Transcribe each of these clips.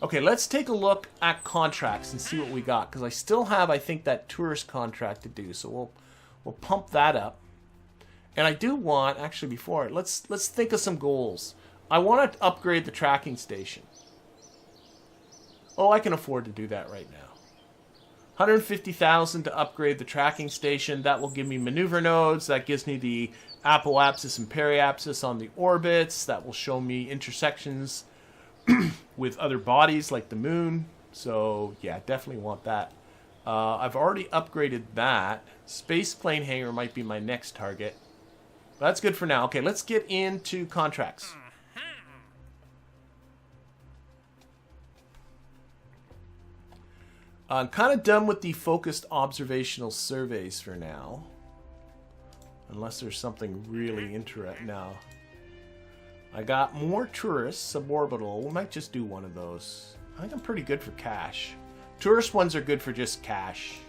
Okay, let's take a look at contracts and see what we got, because I still have, I think, that tourist contract to do. So we'll pump that up. And I do want, actually, before let's think of some goals. I want to upgrade the tracking station. Oh, I can afford to do that right now. 150,000 to upgrade the tracking station. That will give me maneuver nodes. That gives me the apoapsis and periapsis on the orbits. That will show me intersections with other bodies like the moon. So yeah, definitely want that. I've already upgraded that. Space plane hangar might be my next target. That's good for now. Okay, let's get into contracts. I'm kind of done with the focused observational surveys for now. Unless there's something really interesting now. I got more tourists, suborbital. We might just do one of those. I think I'm pretty good for cash. Tourist ones are good for just cash.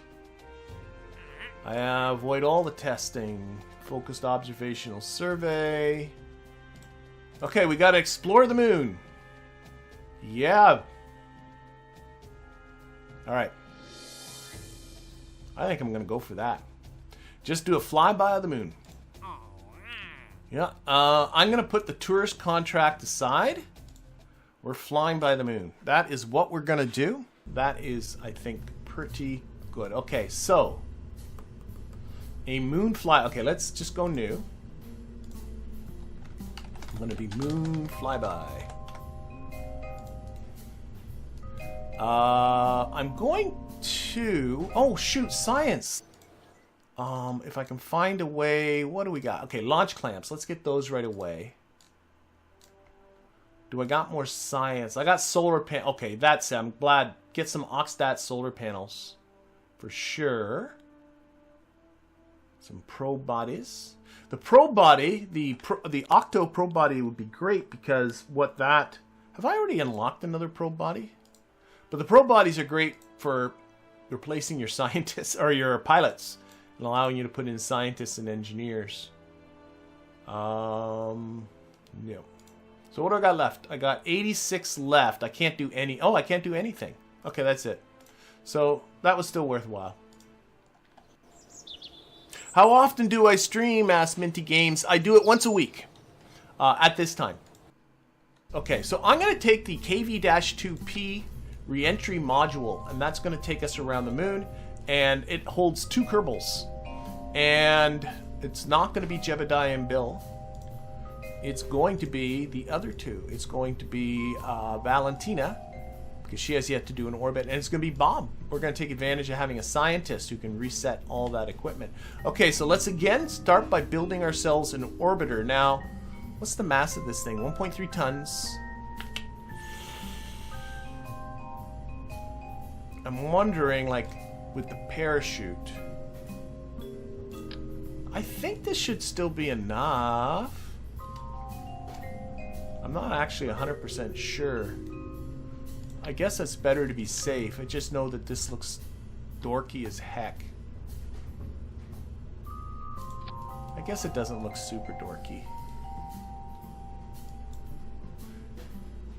I avoid all the testing. Focused observational survey. Okay, we gotta explore the moon. Yeah. Alright. I think I'm gonna go for that. Just do a flyby of the moon. Yeah, I'm going to put the tourist contract aside. We're flying by the moon. That is what we're going to do. That is, I think, pretty good. Okay, so a moon fly. Okay, let's just go new. I'm going to be Mun Flyby. I'm going to... Oh, shoot, science. If I can find a way... What do we got? Okay, launch clamps. Let's get those right away. Do I got more science? I got solar panel. Okay, that's it. I'm glad. Get some Oxstat solar panels. For sure. Some probe bodies. The probe body, the Octo probe body would be great because what that... Have I already unlocked another probe body? But the probe bodies are great for replacing your scientists or your pilots. And allowing you to put in scientists and engineers. No. So what do I got left? I got 86 left. I can't do any... Oh, I can't do anything. Okay, that's it. So that was still worthwhile. How often do I stream? Asked Minty Games. I do it once a week. At this time. Okay, so I'm going to take the KV-2P reentry module. And that's going to take us around the moon. And it holds 2 Kerbals. And it's not going to be Jebediah and Bill. It's going to be the other 2. It's going to be Valentina, because she has yet to do an orbit. And it's going to be Bob. We're going to take advantage of having a scientist who can reset all that equipment. Okay, so let's again start by building ourselves an orbiter. Now, what's the mass of this thing? 1.3 tons. I'm wondering, like... with the parachute. I think this should still be enough. I'm not actually 100% sure. I guess it's better to be safe. I just know that this looks dorky as heck. I guess it doesn't look super dorky.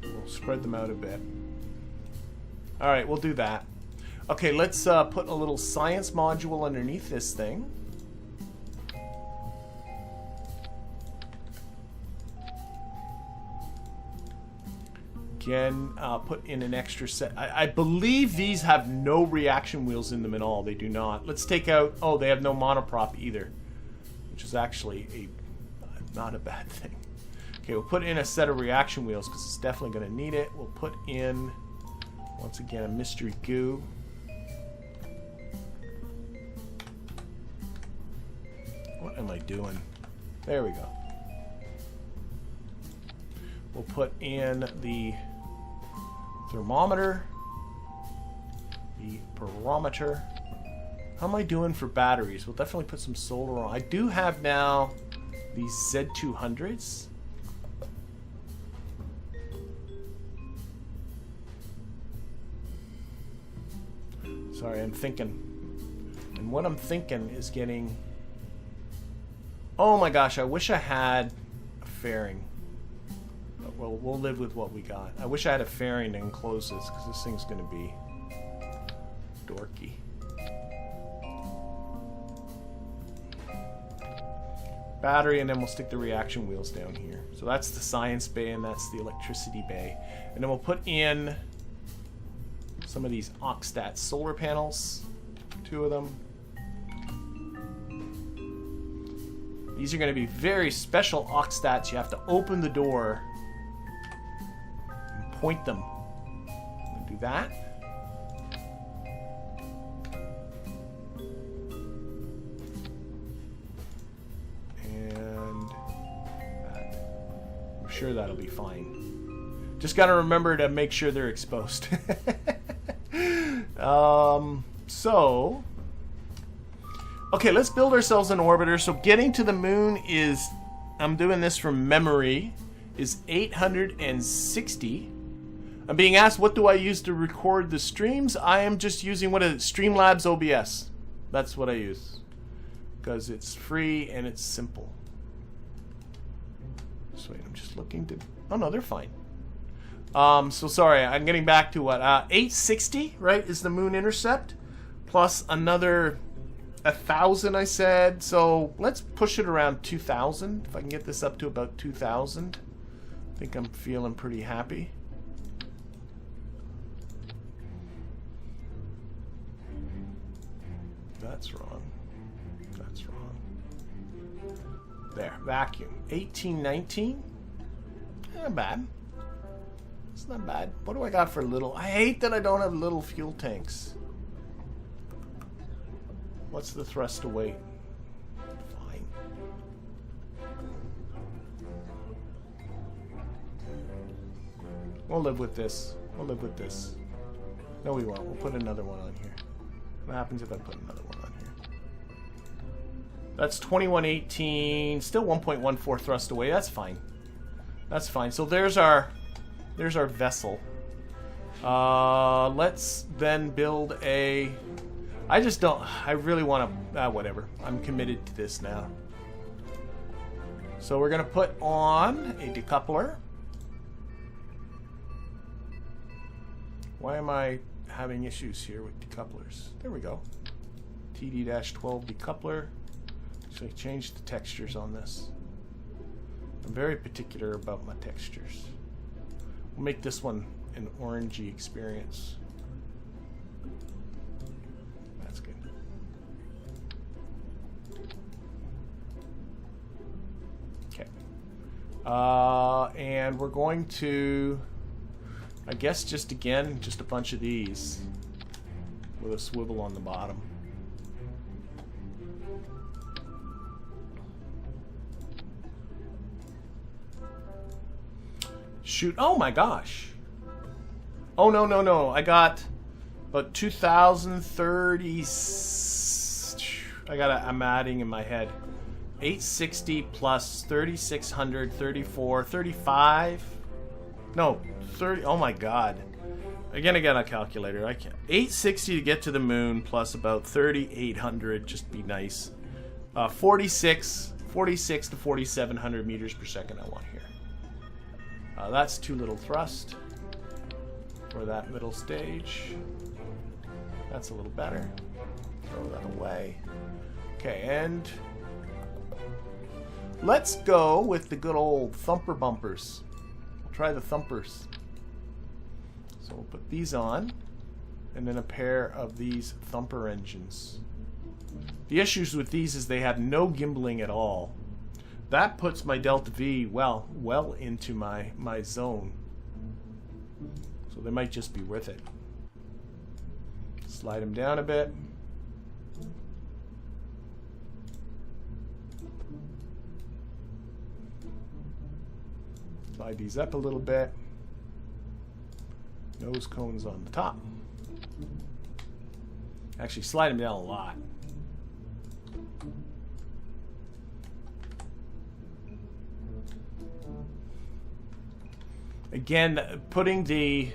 We'll spread them out a bit. Alright, we'll do that. Okay, let's put a little science module underneath this thing. Again, put in an extra set. I believe these have no reaction wheels in them at all. They do not. Let's take out... Oh, they have no monoprop either. Which is actually not a bad thing. Okay, we'll put in a set of reaction wheels because it's definitely going to need it. We'll put in, once again, a mystery goo. What am I doing? There we go. We'll put in the thermometer, the barometer. How am I doing for batteries? We'll definitely put some solar on. I do have now these Z200s. Sorry, I'm thinking. And what I'm thinking is getting... Oh my gosh, I wish I had a fairing. But Well, we'll live with what we got. I wish I had a fairing to enclose this, because this thing's going to be dorky. Battery, and then we'll stick the reaction wheels down here. So that's the science bay, and that's the electricity bay. And then we'll put in some of these Oxstat solar panels. 2 of them. These are going to be very special Oxstats. You have to open the door and point them. We'll do that. And that. I'm sure that'll be fine. Just got to remember to make sure they're exposed. So... okay, let's build ourselves an orbiter. So getting to the moon is, I'm doing this from memory, is 860. I'm being asked, what do I use to record the streams? I am just using, what is it, Streamlabs OBS. That's what I use. Because it's free and it's simple. So wait, I'm just looking to, oh no, they're fine. So sorry, I'm getting back to what, 860, right, is the moon intercept. Plus another 1,000, I said. So let's push it around 2,000. If I can get this up to about 2,000, I think I'm feeling pretty happy. That's wrong. That's wrong. There, vacuum. 1819. Not bad. It's not bad. What do I got for little? I hate that I don't have little fuel tanks. What's the thrust to weight? Fine. We'll live with this. We'll live with this. No, we won't. We'll put another one on here. What happens if I put another one on here? That's 2118. Still 1.14 thrust away. That's fine. That's fine. So there's our vessel. Let's then build a... I just don't... I really want to... whatever. I'm committed to this now. So we're going to put on a decoupler. Why am I having issues here with decouplers? There we go. TD-12 decoupler. Actually, change the textures on this. I'm very particular about my textures. We'll make this one an orangey experience. That's good. Okay. And we're going to, I guess, just again, just a bunch of these with a swivel on the bottom. Shoot. Oh my gosh. Oh, no, no, no. I got about 2,030. I'm adding in my head. 860 plus 3,600, 34, 35. No, 30. Oh my god. Again, I got a calculator. I can't. 860 to get to the moon plus about 3,800. Just be nice. 46 to 4,700 meters per second I want here. That's too little thrust for that middle stage. That's a little better. Throw that away. Okay, and let's go with the good old thumper bumpers. We'll try the thumpers. So we'll put these on, and then a pair of these thumper engines. The issues with these is they have no gimbling at all. That puts my delta V well into my zone. So they might just be worth it. Slide them down a bit. Slide these up a little bit. Nose cones on the top. Actually, slide them down a lot. Again, putting the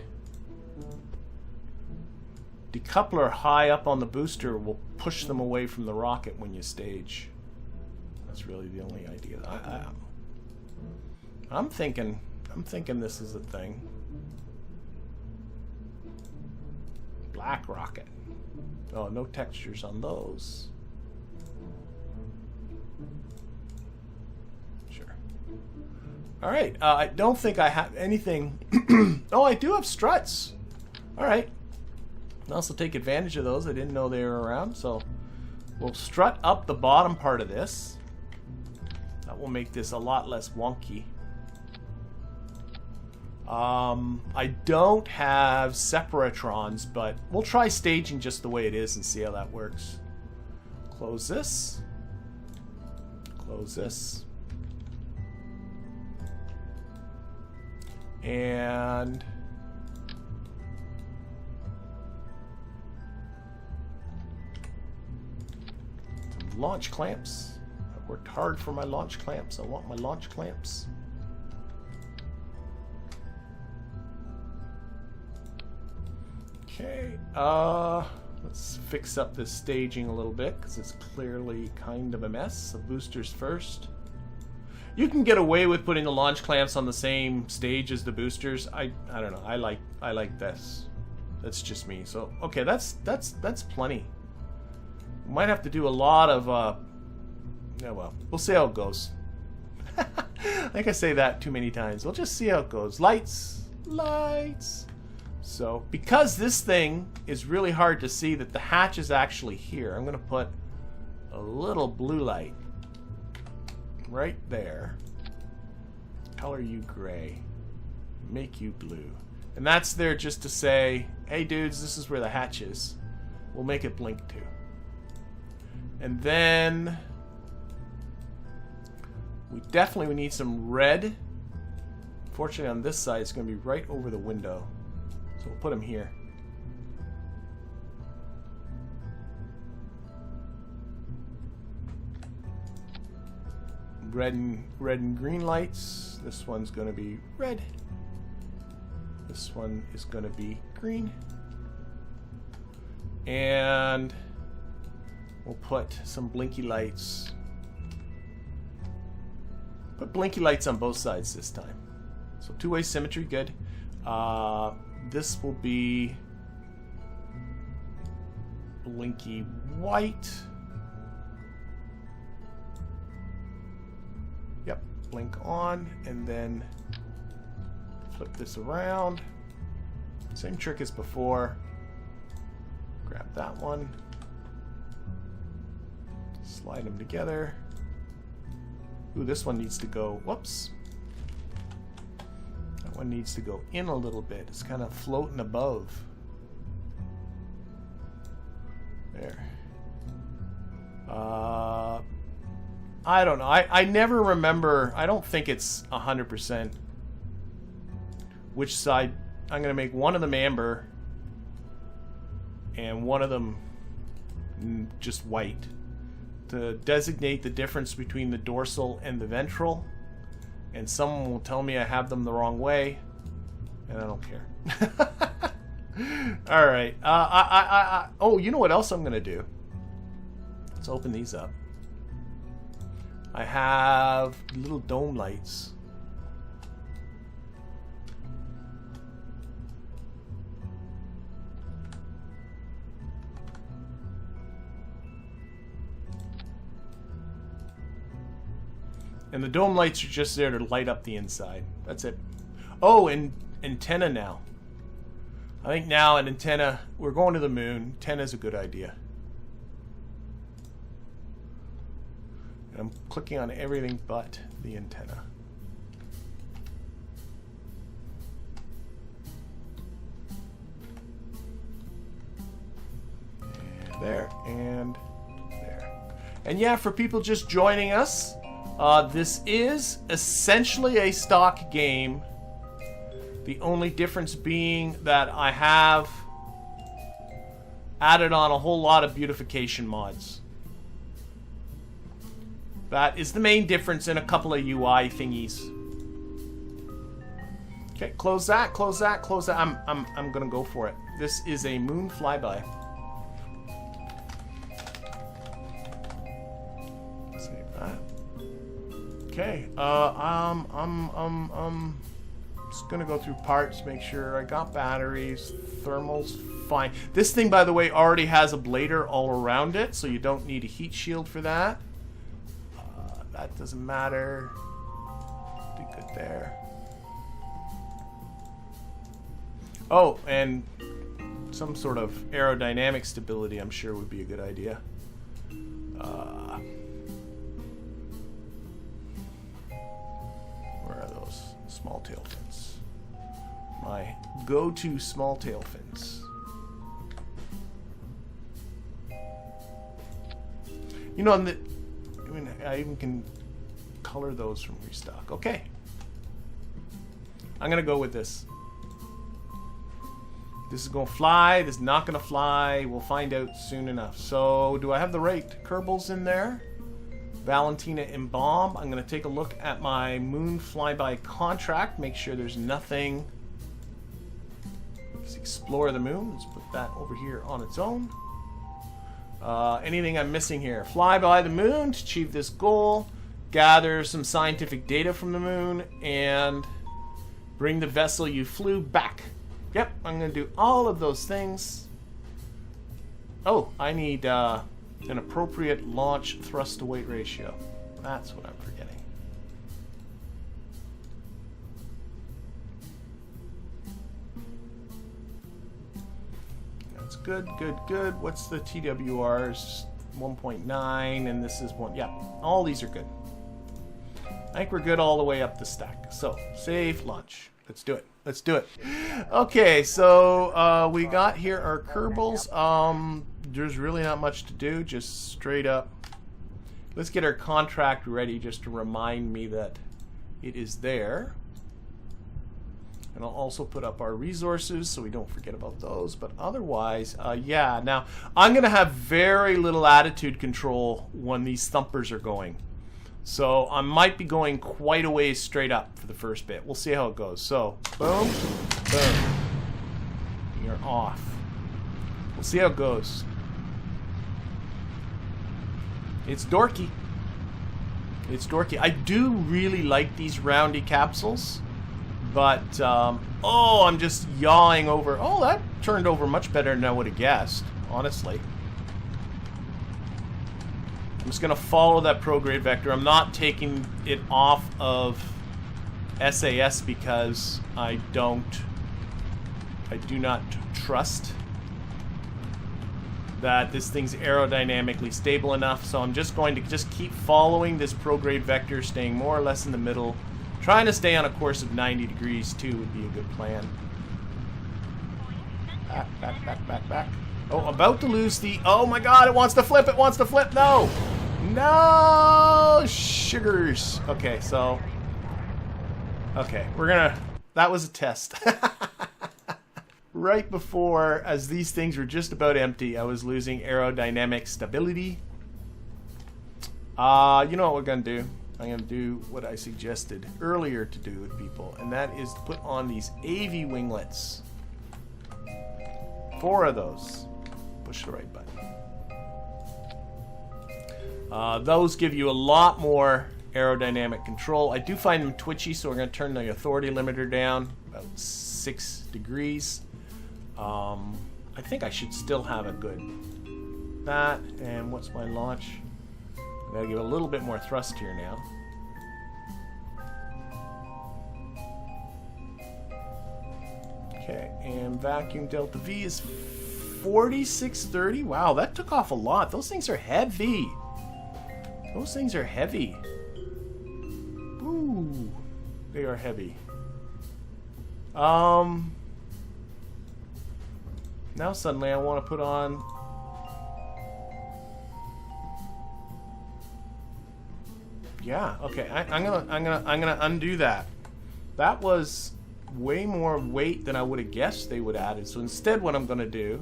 decoupler high up on the booster will push them away from the rocket when you stage. That's really the only idea. I'm thinking I'm thinking this is a thing. Black rocket. Oh, no textures on those. Sure. All right. I don't think I have anything. Oh, I do have struts. All right. I'll also take advantage of those. I didn't know they were around, so we'll strut up the bottom part of this. That will make this a lot less wonky. I don't have separatrons, but we'll try staging just the way it is and see how that works. Close this. Close this. And some launch clamps. I've worked hard for my launch clamps. I want my launch clamps. Okay, let's fix up this staging a little bit because it's clearly kind of a mess. So boosters first. You can get away with putting the launch clamps on the same stage as the boosters. I don't know. I like this. That's just me. So okay, that's plenty. Might have to do a lot of yeah, well, we'll see how it goes. I think I say that too many times. We'll just see how it goes. Lights, lights. So, because this thing is really hard to see that the hatch is actually here, I'm going to put a little blue light right there. Color you gray. Make you blue. And that's there just to say, hey dudes, this is where the hatch is. We'll make it blink too. And then we definitely need some red. Fortunately on this side it's going to be right over the window. So we'll put them here. Red and green lights. This one's going to be red. This one is going to be green. And we'll put some blinky lights. Put blinky lights on both sides this time. So two-way symmetry, good. This will be blinky white. Yep, blink on, and then flip this around. Same trick as before. Grab that one. Slide them together. Ooh, this one needs to go, whoops. One needs to go in a little bit. It's kind of floating above. There. I don't know. I never remember. I don't think it's 100% which side. I'm going to make one of them amber and one of them just white to designate the difference between the dorsal and the ventral. And someone will tell me I have them the wrong way, and I don't care. All right. Oh, you know what else I'm gonna do? Let's open these up. I have little dome lights. And the dome lights are just there to light up the inside. That's it. Oh, and antenna now. I think now an antenna, we're going to the moon. Antenna is a good idea. And I'm clicking on everything but the antenna. And there, and there. And yeah, for people just joining us, this is essentially a stock game. The only difference being that I have added on a whole lot of beautification mods. That is the main difference in a couple of UI thingies. Okay, close that, close that, close that. I'm gonna go for it. This is a Mun Flyby. Save that. Okay, Just gonna go through parts, make sure I got batteries, thermals, fine. This thing, by the way, already has a blader all around it, so you don't need a heat shield for that. That doesn't matter. Do good there. Oh, and some sort of aerodynamic stability, I'm sure, would be a good idea. Where are those small tail fins? My go-to small tail fins. You know, I even can color those from ReStock. Okay. I'm gonna go with this. This is gonna fly, this is not gonna fly. We'll find out soon enough. So, do I have the right Kerbals in there? Valentina and Bob. I'm gonna take a look at my Mun Flyby contract, make sure there's nothing. Let's explore the moon. Let's put that over here on its own. Anything I'm missing here? Fly by the moon to achieve this goal. Gather some scientific data from the moon and bring the vessel you flew back. Yep, I'm going to do all of those things. Oh, I need an appropriate launch thrust to weight ratio. That's what I'm forgetting. That's good, good, good. What's the TWRs? 1.9, and this is 1. Yeah, all these are good. I think we're good all the way up the stack. So, safe launch. Let's do it. Let's do it. Okay, so we got here our Kerbals. There's really not much to do, just straight up. Let's get our contract ready just to remind me that it is there. And I'll also put up our resources so we don't forget about those. But otherwise, yeah. Now, I'm going to have very little attitude control when these thumpers are going. So I might be going quite a ways straight up for the first bit. We'll see how it goes. So, boom, boom. You're off. We'll see how it goes. It's dorky. It's dorky. I do really like these roundy capsules. But, oh, I'm just yawing over. Oh, that turned over much better than I would have guessed, honestly. I'm just going to follow that prograde vector. I'm not taking it off of SAS because I do not trust that this thing's aerodynamically stable enough. So I'm just going to just keep following this prograde vector, staying more or less in the middle. Trying to stay on a course of 90 degrees, too, would be a good plan. Back, back, back, back, back. Oh, about to lose the... Oh, my God, it wants to flip. It wants to flip. No. No. Sugars. Okay, so... Okay, we're going to... That was a test. Right before, as these things were just about empty, I was losing aerodynamic stability. You know what we're going to do? I'm going to do what I suggested earlier to do with people, and that is to put on these AV winglets. 4 of those. Push the right button. Those give you a lot more aerodynamic control. I do find them twitchy, so we're going to turn the authority limiter down about 6 degrees. I think I should still have a good... That, and what's my launch? I'm going to give a little bit more thrust here now. Okay, and vacuum delta V is 4630. Wow, that took off a lot. Those things are heavy. Those things are heavy. Ooh, they are heavy. Now suddenly I want to put on... Yeah, okay. I'm gonna undo that. That was way more weight than I would have guessed they would have added. So instead, what I'm gonna do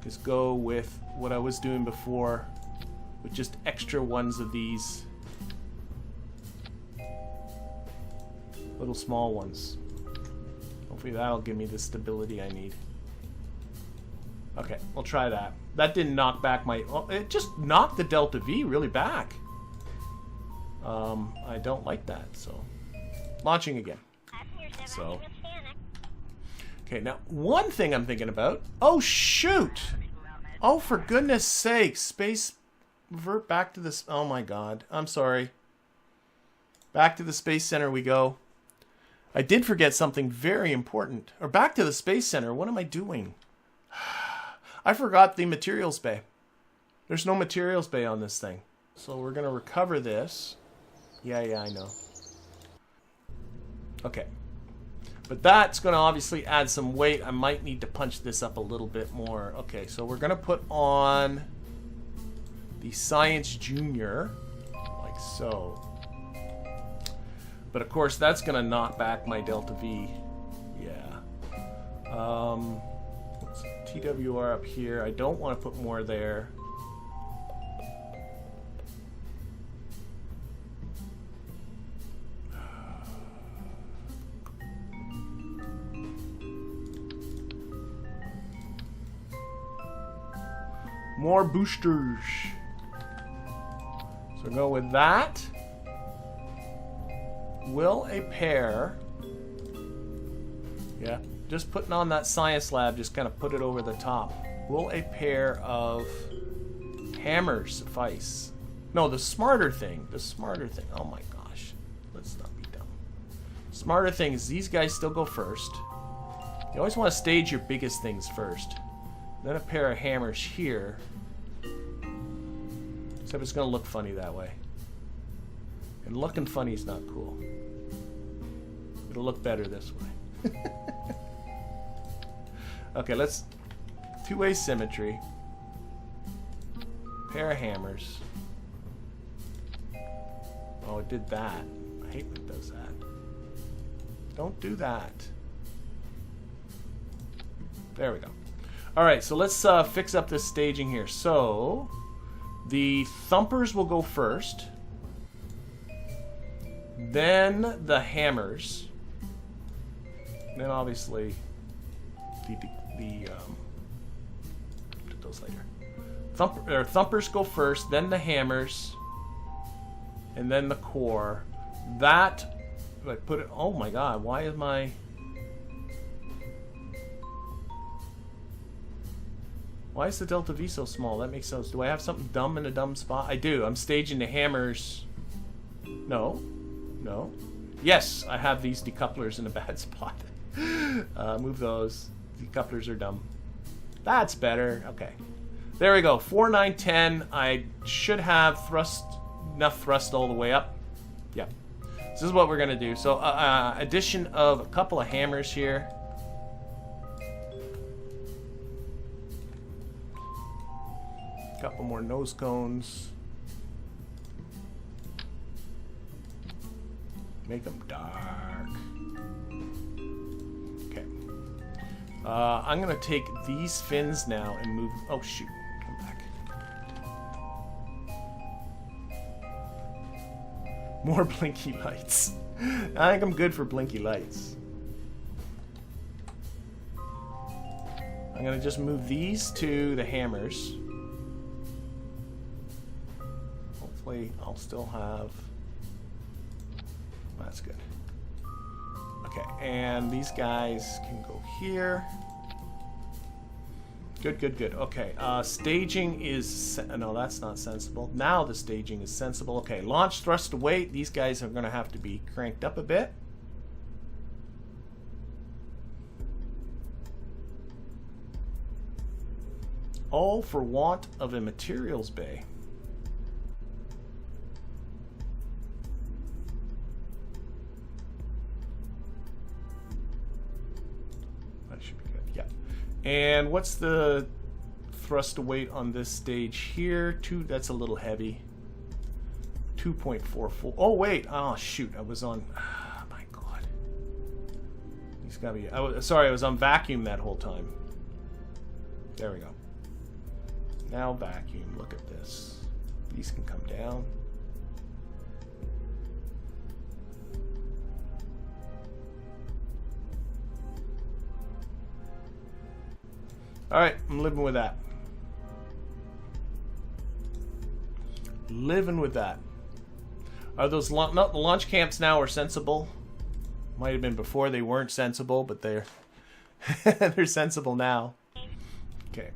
is go with what I was doing before, with just extra ones of these little small ones. Hopefully that'll give me the stability I need. Okay, we'll try that. That didn't knock back my... Oh, it just knocked the Delta V really back. I don't like that, so launching again. So okay, now one thing I'm thinking about. Oh shoot! Oh, for goodness sake, space revert back to this. Oh my god, I'm sorry. Back to the Space Center we go. I did forget something very important. Or back to the Space Center. What am I doing? I forgot the materials bay. There's no materials bay on this thing. So we're going to recover this. Yeah, I know. Okay. But that's going to obviously add some weight. I might need to punch this up a little bit more. Okay, so we're going to put on the Science Junior, like so. But of course, that's going to knock back my Delta V. Yeah. What's TWR up here? I don't want to put more there. More boosters. So go with that. Will a pair... Yeah, just putting on that science lab, just kind of put it over the top. Will a pair of hammers suffice? No, the smarter thing. The smarter thing. Oh my gosh. Let's not be dumb. Smarter thing is these guys still go first. You always want to stage your biggest things first. Then a pair of hammers here. Except it's going to look funny that way. And looking funny is not cool. It'll look better this way. Okay, let's... Two-way symmetry. Pair of hammers. Oh, it did that. I hate when it does that. Don't do that. There we go. Alright, so let's fix up this staging here. So, the thumpers will go first. Then the hammers. And then obviously put those later. Thumpers go first, then the hammers, and then the core. That, if I put it, oh my god, why is my... Why is the Delta V so small? That makes sense. Do I have something dumb in a dumb spot? I do. I'm staging the hammers. No. No. Yes, I have these decouplers in a bad spot. Move those. Decouplers are dumb. That's better. Okay. There we go. 4, 9, 10. I should have enough thrust all the way up. Yep. This is what we're going to do. So, addition of a couple of hammers here. Couple more nose cones. Make them dark. Okay. I'm gonna take these fins now and move. Oh shoot! Come back. More blinky lights. I think I'm good for blinky lights. I'm gonna just move these to the hammers. Hopefully, I'll still have. That's good. Okay, and these guys can go here. Good, good, good. Okay, staging is... No, that's not sensible. Now the staging is sensible. Okay, launch, thrust, to weight. These guys are going to have to be cranked up a bit. All for want of a materials bay. And what's the thrust to weight on this stage here? 2, that's a little heavy. 2.44. Oh, wait. Oh, shoot. I was on... Oh, my God. He's got to be... Sorry, I was on vacuum that whole time. There we go. Now vacuum. Look at this. These can come down. Alright, I'm living with that. Living with that. Are those no, the launch camps now are sensible? Might have been before they weren't sensible, but they're they're sensible now. Okay.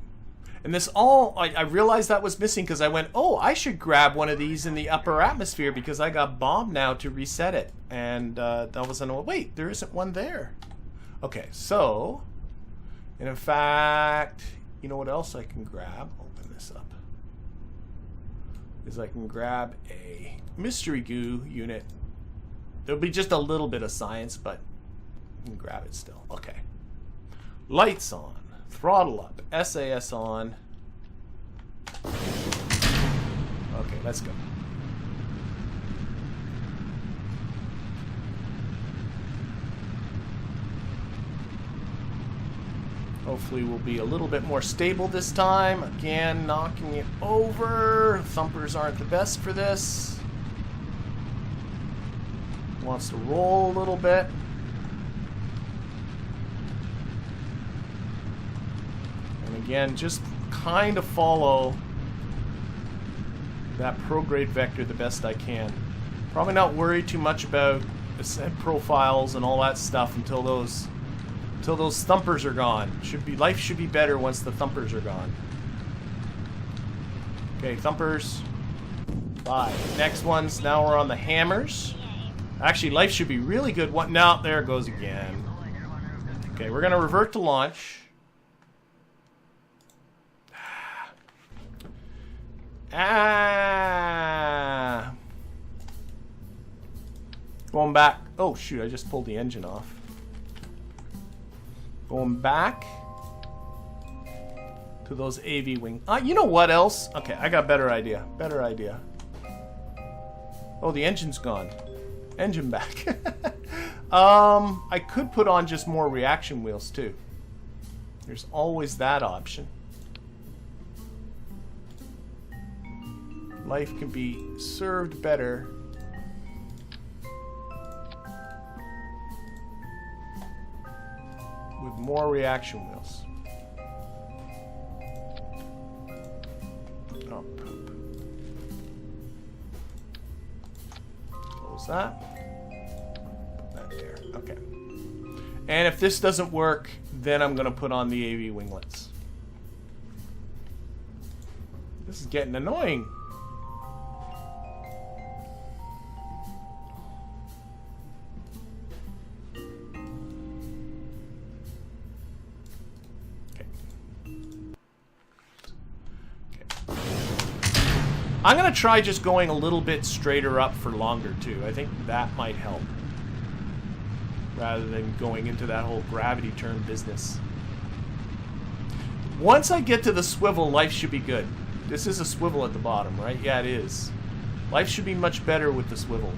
And this all, I realized that was missing because I went, oh, I should grab one of these in the upper atmosphere because I got Bob now to reset it. And that was wait, there isn't one there. Okay, so, and in fact, you know what else I can grab? Open this up. Is I can grab a mystery goo unit. There'll be just a little bit of science, but you can grab it still. Okay. Lights on. Throttle up. SAS on. Okay, let's go. Hopefully we'll be a little bit more stable this time. Again, knocking it over. Thumpers aren't the best for this. Wants to roll a little bit. And again, just kind of follow that prograde vector the best I can. Probably not worry too much about ascent profiles and all that stuff until those thumpers are gone. Life should be better once the thumpers are gone. Okay, thumpers. Bye. Next ones. Now we're on the hammers. Actually, life should be really good. No, there it goes again. Okay, we're gonna revert to launch. Going back. Oh shoot! I just pulled the engine off. Going back to those AV wing. You know what else? Okay, I got a better idea. Better idea. Oh, the engine's gone. Engine back. I could put on just more reaction wheels too. There's always that option. Life can be served better with more reaction wheels. Oh, poop. Close that. Put that there. Okay. And if this doesn't work, then I'm going to put on the AV winglets. This is getting annoying. I'm going to try just going a little bit straighter up for longer, too. I think that might help. Rather than going into that whole gravity turn business. Once I get to the swivel, life should be good. This is a swivel at the bottom, right? Yeah, it is. Life should be much better with the swivel.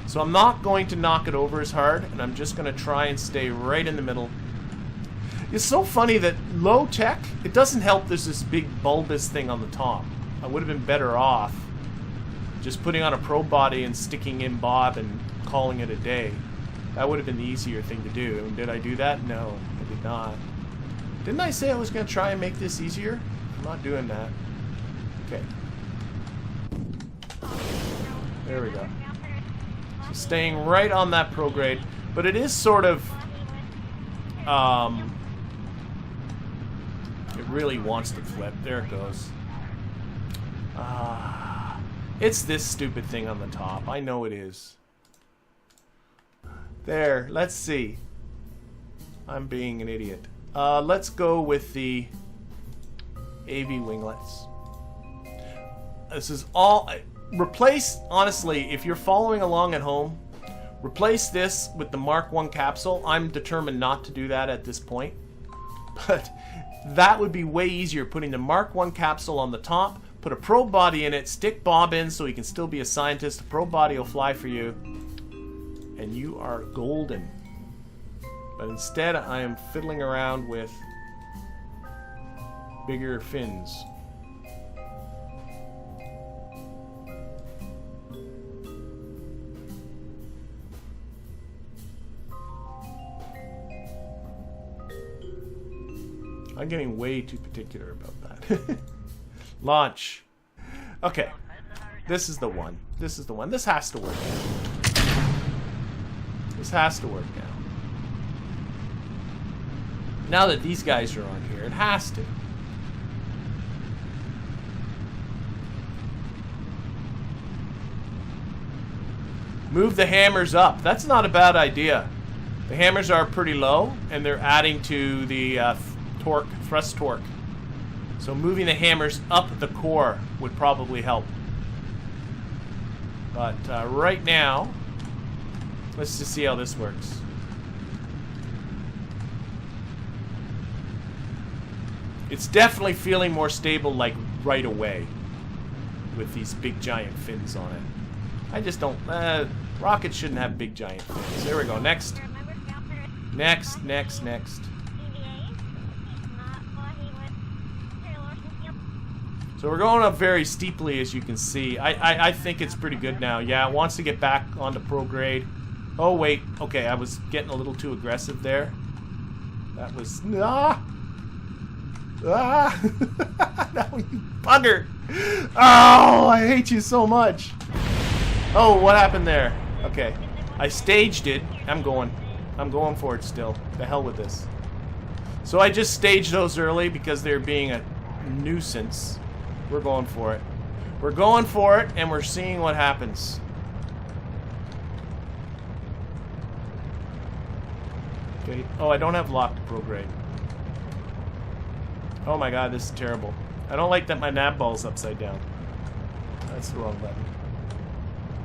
So I'm not going to knock it over as hard, and I'm just going to try and stay right in the middle. It's so funny that low tech, it doesn't help there's this big bulbous thing on the top. I would have been better off just putting on a probe body and sticking in Bob and calling it a day. That would have been the easier thing to do. And did I do that? No, I did not. Didn't I say I was going to try and make this easier? I'm not doing that. Okay. There we go. So staying right on that prograde. But it is sort of... it really wants to flip. There it goes. It's this stupid thing on the top. I know it is. There, let's see. I'm being an idiot. Let's go with the AV winglets. This is all... Replace, honestly, if you're following along at home, replace this with the Mark 1 capsule. I'm determined not to do that at this point. But that would be way easier, putting the Mark 1 capsule on the top, put a probe body in it, stick Bob in so he can still be a scientist. The probe body will fly for you, and you are golden. But instead, I am fiddling around with bigger fins. I'm getting way too particular about that. Launch. Okay. This is the one. This is the one. This has to work now. This has to work now. Now that these guys are on here, it has to. Move the hammers up. That's not a bad idea. The hammers are pretty low, and they're adding to the torque, thrust torque. So moving the hammers up the core would probably help. But right now, let's just see how this works. It's definitely feeling more stable, like, right away with these big giant fins on it. I just don't... rockets shouldn't have big giant fins. There we go. Next. Next, next, next. So we're going up very steeply, as you can see. I think it's pretty good now. Yeah, it wants to get back onto pro grade. Oh, wait. Okay, I was getting a little too aggressive there. That was... Ah! Ah! Now you bugger! Oh, I hate you so much. Oh, what happened there? Okay. I staged it. I'm going for it still. The hell with this. So I just staged those early because they're being a nuisance. We're going for it. We're going for it, and we're seeing what happens. Okay. Oh, I don't have locked pro grade. Oh my god, this is terrible. I don't like that my Navball's upside down. That's the wrong button.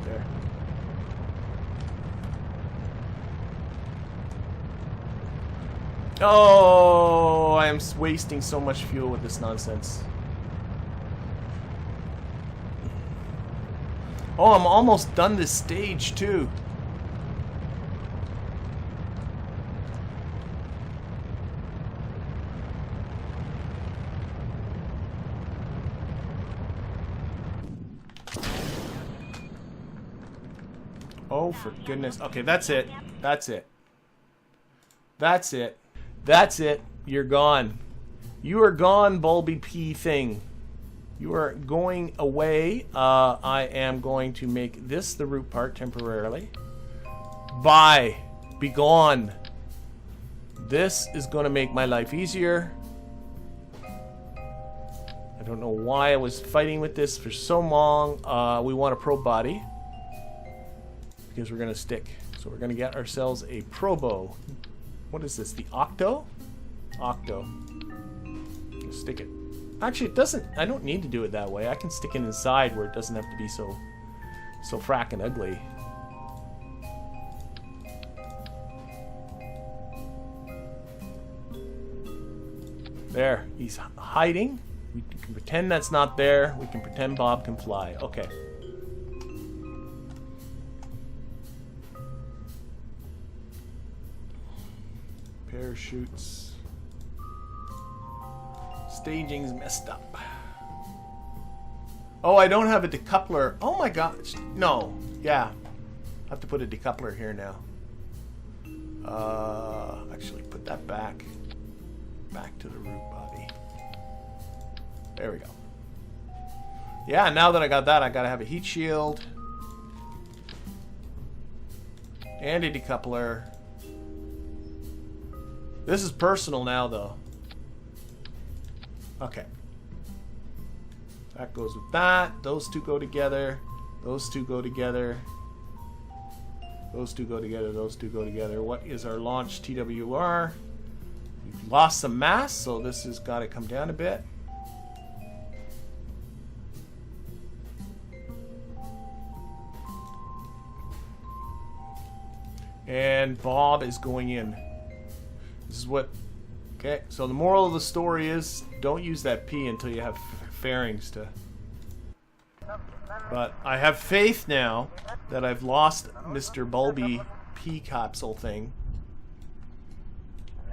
There. Oh, I am wasting so much fuel with this nonsense. Oh, I'm almost done this stage too. Oh, for goodness. Okay, that's it. That's it. That's it. That's it. You're gone. You are gone, Bulby P thing. You are going away. I am going to make this the root part temporarily. Bye. Be gone. This is going to make my life easier. I don't know why I was fighting with this for so long. We want a pro body. Because we're going to stick. So we're going to get ourselves a Probo. What is this? The Octo? Octo. Stick it. Actually, it doesn't... I don't need to do it that way. I can stick it inside where it doesn't have to be so frackin' ugly. There. He's hiding. We can pretend that's not there. We can pretend Bob can fly. Okay. Parachutes. Staging's messed up. Oh, I don't have a decoupler. Oh my gosh. No. Yeah. I have to put a decoupler here now. Actually put that back. Back to the root body. There we go. Yeah, now that I got that, I gotta have a heat shield. And a decoupler. This is personal now, though. Okay. That goes with that. Those two go together. Those two go together. Those two go together. Those two go together. What is our launch TWR? We've lost some mass, so this has got to come down a bit. And Bob is going in. This is what... Okay, so the moral of the story is don't use that P until you have fairings to... But I have faith now that I've lost Mr. Bulby P capsule thing.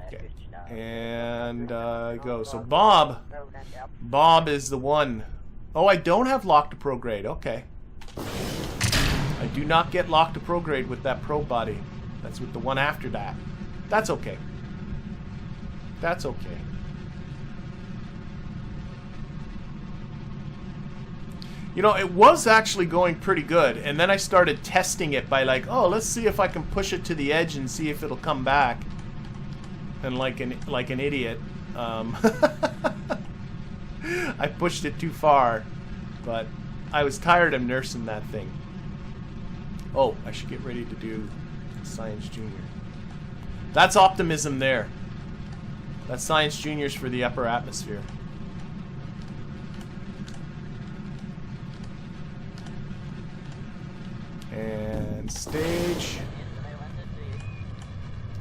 Okay, and go. So Bob is the one. Oh, I don't have locked to pro grade. Okay. I do not get locked to pro grade with that pro body. That's with the one after that. That's okay. That's okay. You know, it was actually going pretty good, and then I started testing it by like, oh, let's see if I can push it to the edge and see if it'll come back. And like an idiot, I pushed it too far, but I was tired of nursing that thing. Oh, I should get ready to do Science Junior. That's optimism there. That's Science Juniors for the upper atmosphere. And stage.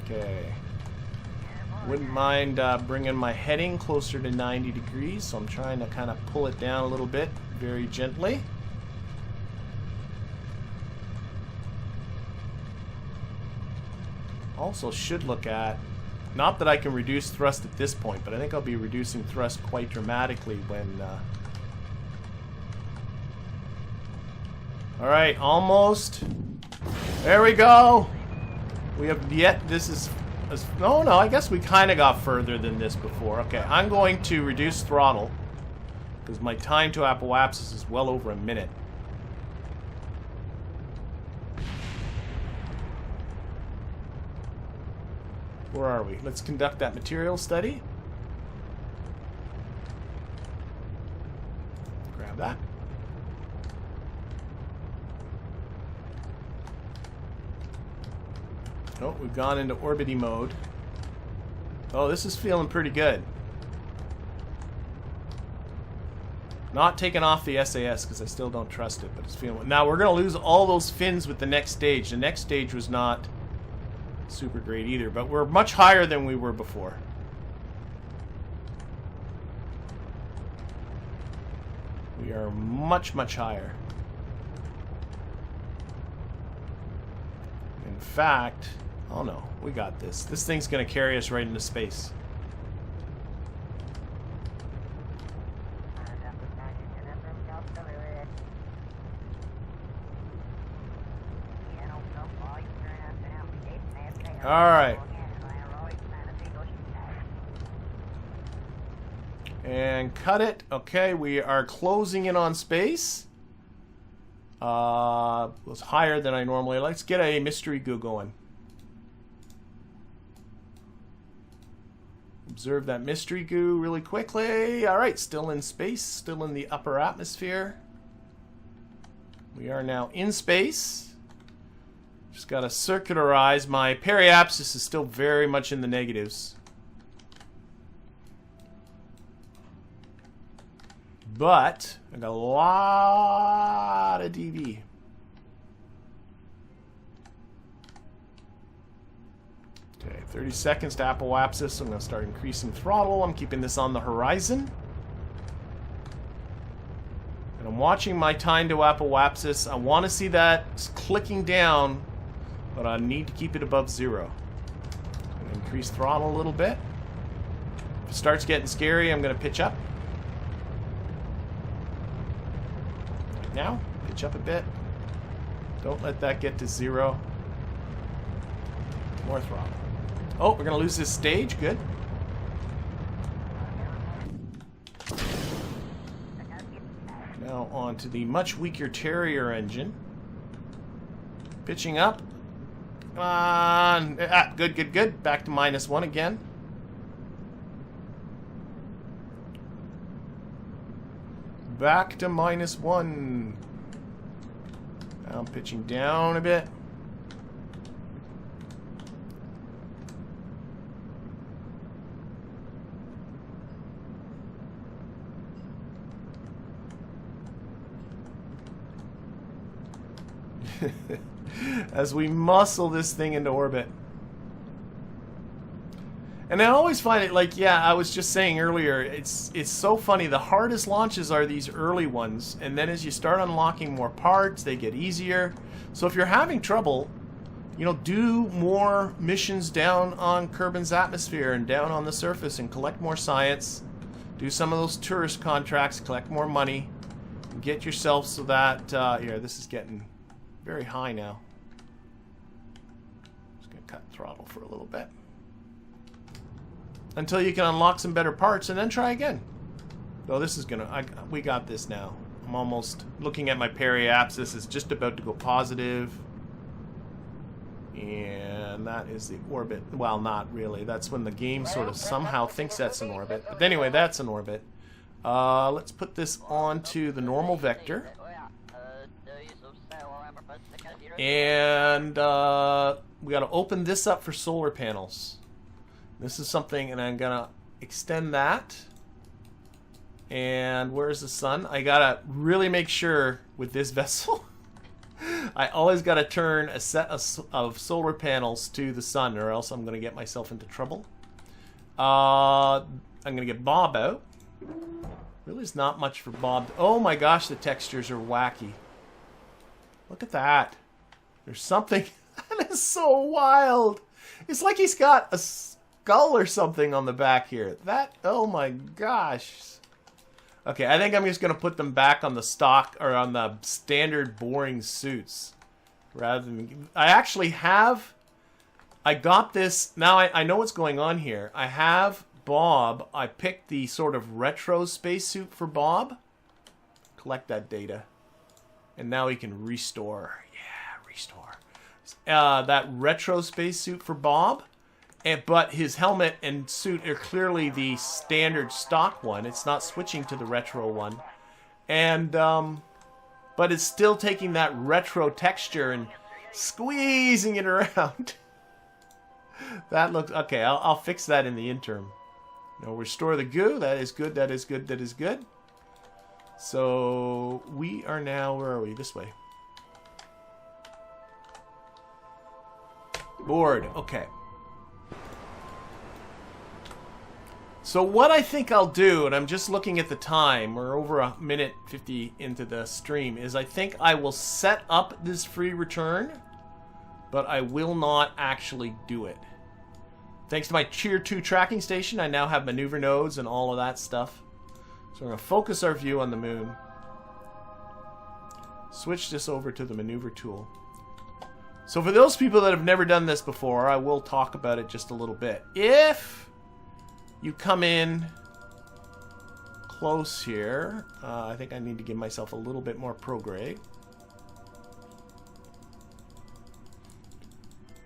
Okay. Wouldn't mind bringing my heading closer to 90 degrees, so I'm trying to kind of pull it down a little bit, very gently. Also should look at, not that I can reduce thrust at this point, but I think I'll be reducing thrust quite dramatically when... Alright, almost. There we go! We have yet, this is... No, I guess we kind of got further than this before. Okay, I'm going to reduce throttle, because my time to apoapsis is well over a minute. Where are we? Let's conduct that material study. Grab that. Oh, we've gone into orbity mode. Oh, this is feeling pretty good. Not taking off the SAS because I still don't trust it, but it's feeling... Now, we're going to lose all those fins with the next stage. The next stage was not super great either, but we're much higher than we were before. We are much, much higher. In fact... Oh no, we got this. This thing's going to carry us right into space. Alright. And cut it. Okay, we are closing in on space. Was higher than I normally. Let's get a mystery goo going. Observe that mystery goo really quickly. Alright, still in space, still in the upper atmosphere. We are now in space. Just gotta circularize. My periapsis is still very much in the negatives. But I got a lot of dB. Okay, 30 seconds to apoapsis. I'm going to start increasing throttle. I'm keeping this on the horizon. And I'm watching my time to apoapsis. I want to see that clicking down, but I need to keep it above 0. I'm going to increase throttle a little bit. If it starts getting scary, I'm going to pitch up. Right now, pitch up a bit. Don't let that get to 0. More throttle. Oh, we're going to lose this stage. Good. Now on to the much weaker Terrier engine. Pitching up. Come on. Good, good, good. Back to -1 again. Back to -1. Now I'm pitching down a bit. As we muscle this thing into orbit. And I always find it like, yeah, I was just saying earlier, it's so funny. The hardest launches are these early ones, and then as you start unlocking more parts, they get easier. So if you're having trouble, you know, do more missions down on Kerbin's atmosphere and down on the surface and collect more science. Do some of those tourist contracts, collect more money, get yourself so that, here, this is getting very high now. Just gonna cut throttle for a little bit. Until you can unlock some better parts and then try again. Oh, this is gonna, we got this now. I'm almost looking at my periapsis. It's just about to go positive. And that is the orbit. Well, not really. That's when the game sort of somehow thinks that's an orbit. But anyway, that's an orbit. Let's put this onto the normal vector. And we got to open this up for solar panels. This is something, and I'm going to extend that. And where's the sun? I got to really make sure with this vessel. I always got to turn a set of solar panels to the sun, or else I'm going to get myself into trouble. I'm going to get Bob out. Really is not much for Bob. Oh my gosh, the textures are wacky. Look at that. There's something that is so wild. It's like he's got a skull or something on the back here. That, oh my gosh. Okay, I think I'm just going to put them back on the stock, or on the standard boring suits. Rather than... I actually have... I got this... Now I know what's going on here. I have Bob. I picked the sort of retro spacesuit for Bob. Collect that data. And now he can restore. Yeah, restore. That retro spacesuit for Bob. But his helmet and suit are clearly the standard stock one. It's not switching to the retro one. And, but it's still taking that retro texture and squeezing it around. That looks... Okay, I'll fix that in the interim. Now, restore the goo. That is good, that is good, that is good. So, we are now... Where are we? This way. Board. Okay. So what I think I'll do, and I'm just looking at the time, we're over a minute 50 into the stream, is I think I will set up this free return, but I will not actually do it. Thanks to my Tier 2 tracking station, I now have maneuver nodes and all of that stuff. So we're going to focus our view on the moon. Switch this over to the maneuver tool. So for those people that have never done this before, I will talk about it just a little bit. If you come in close here, I think I need to give myself a little bit more prograde.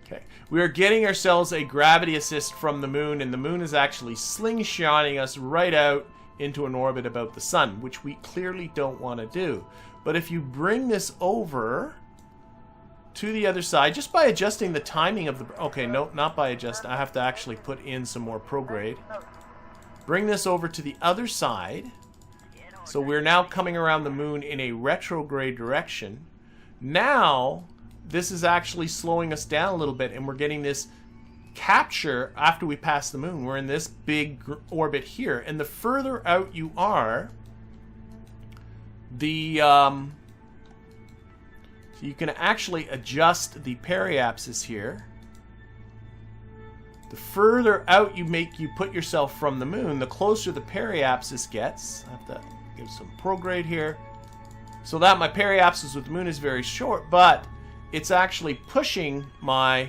Okay, we are getting ourselves a gravity assist from the moon, and the moon is actually slingshotting us right out into an orbit about the sun, which we clearly don't want to do. But if you bring this over to the other side, just by adjusting the timing of the... Okay, no, not by adjust. I have to actually put in some more prograde. Bring this over to the other side. So we're now coming around the moon in a retrograde direction. Now, this is actually slowing us down a little bit, and we're getting this capture after we pass the moon. We're in this big orbit here. And the further out you are, the... you can actually adjust the periapsis here. The further out you put yourself from the moon, the closer the periapsis gets. I have to give some prograde here. So that my periapsis with the moon is very short, but it's actually pushing my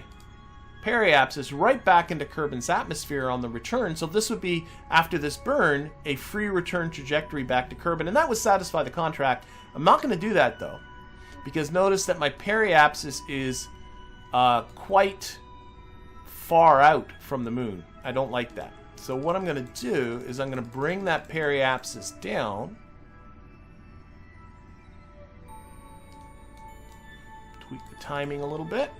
periapsis right back into Kerbin's atmosphere on the return. So this would be, after this burn, a free return trajectory back to Kerbin. And that would satisfy the contract. I'm not going to do that, though, because notice that my periapsis is quite far out from the moon. I don't like that. So what I'm going to do is I'm going to bring that periapsis down. Tweak the timing a little bit.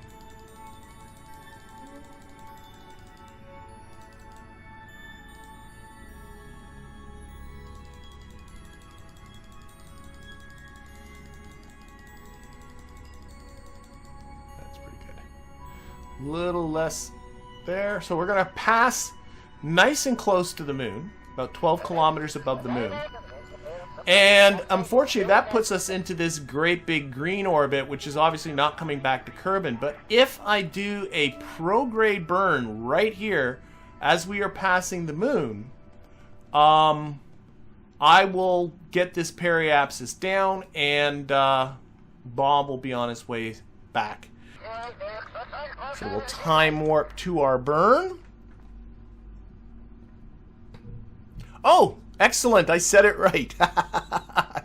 Little less there. So we're going to pass nice and close to the moon, about 12 kilometers above the moon. And unfortunately, that puts us into this great big green orbit, which is obviously not coming back to Kerbin. But if I do a prograde burn right here as we are passing the moon, I will get this periapsis down, and Bob will be on his way back. So we'll time warp to our burn. Oh, excellent. I said it right.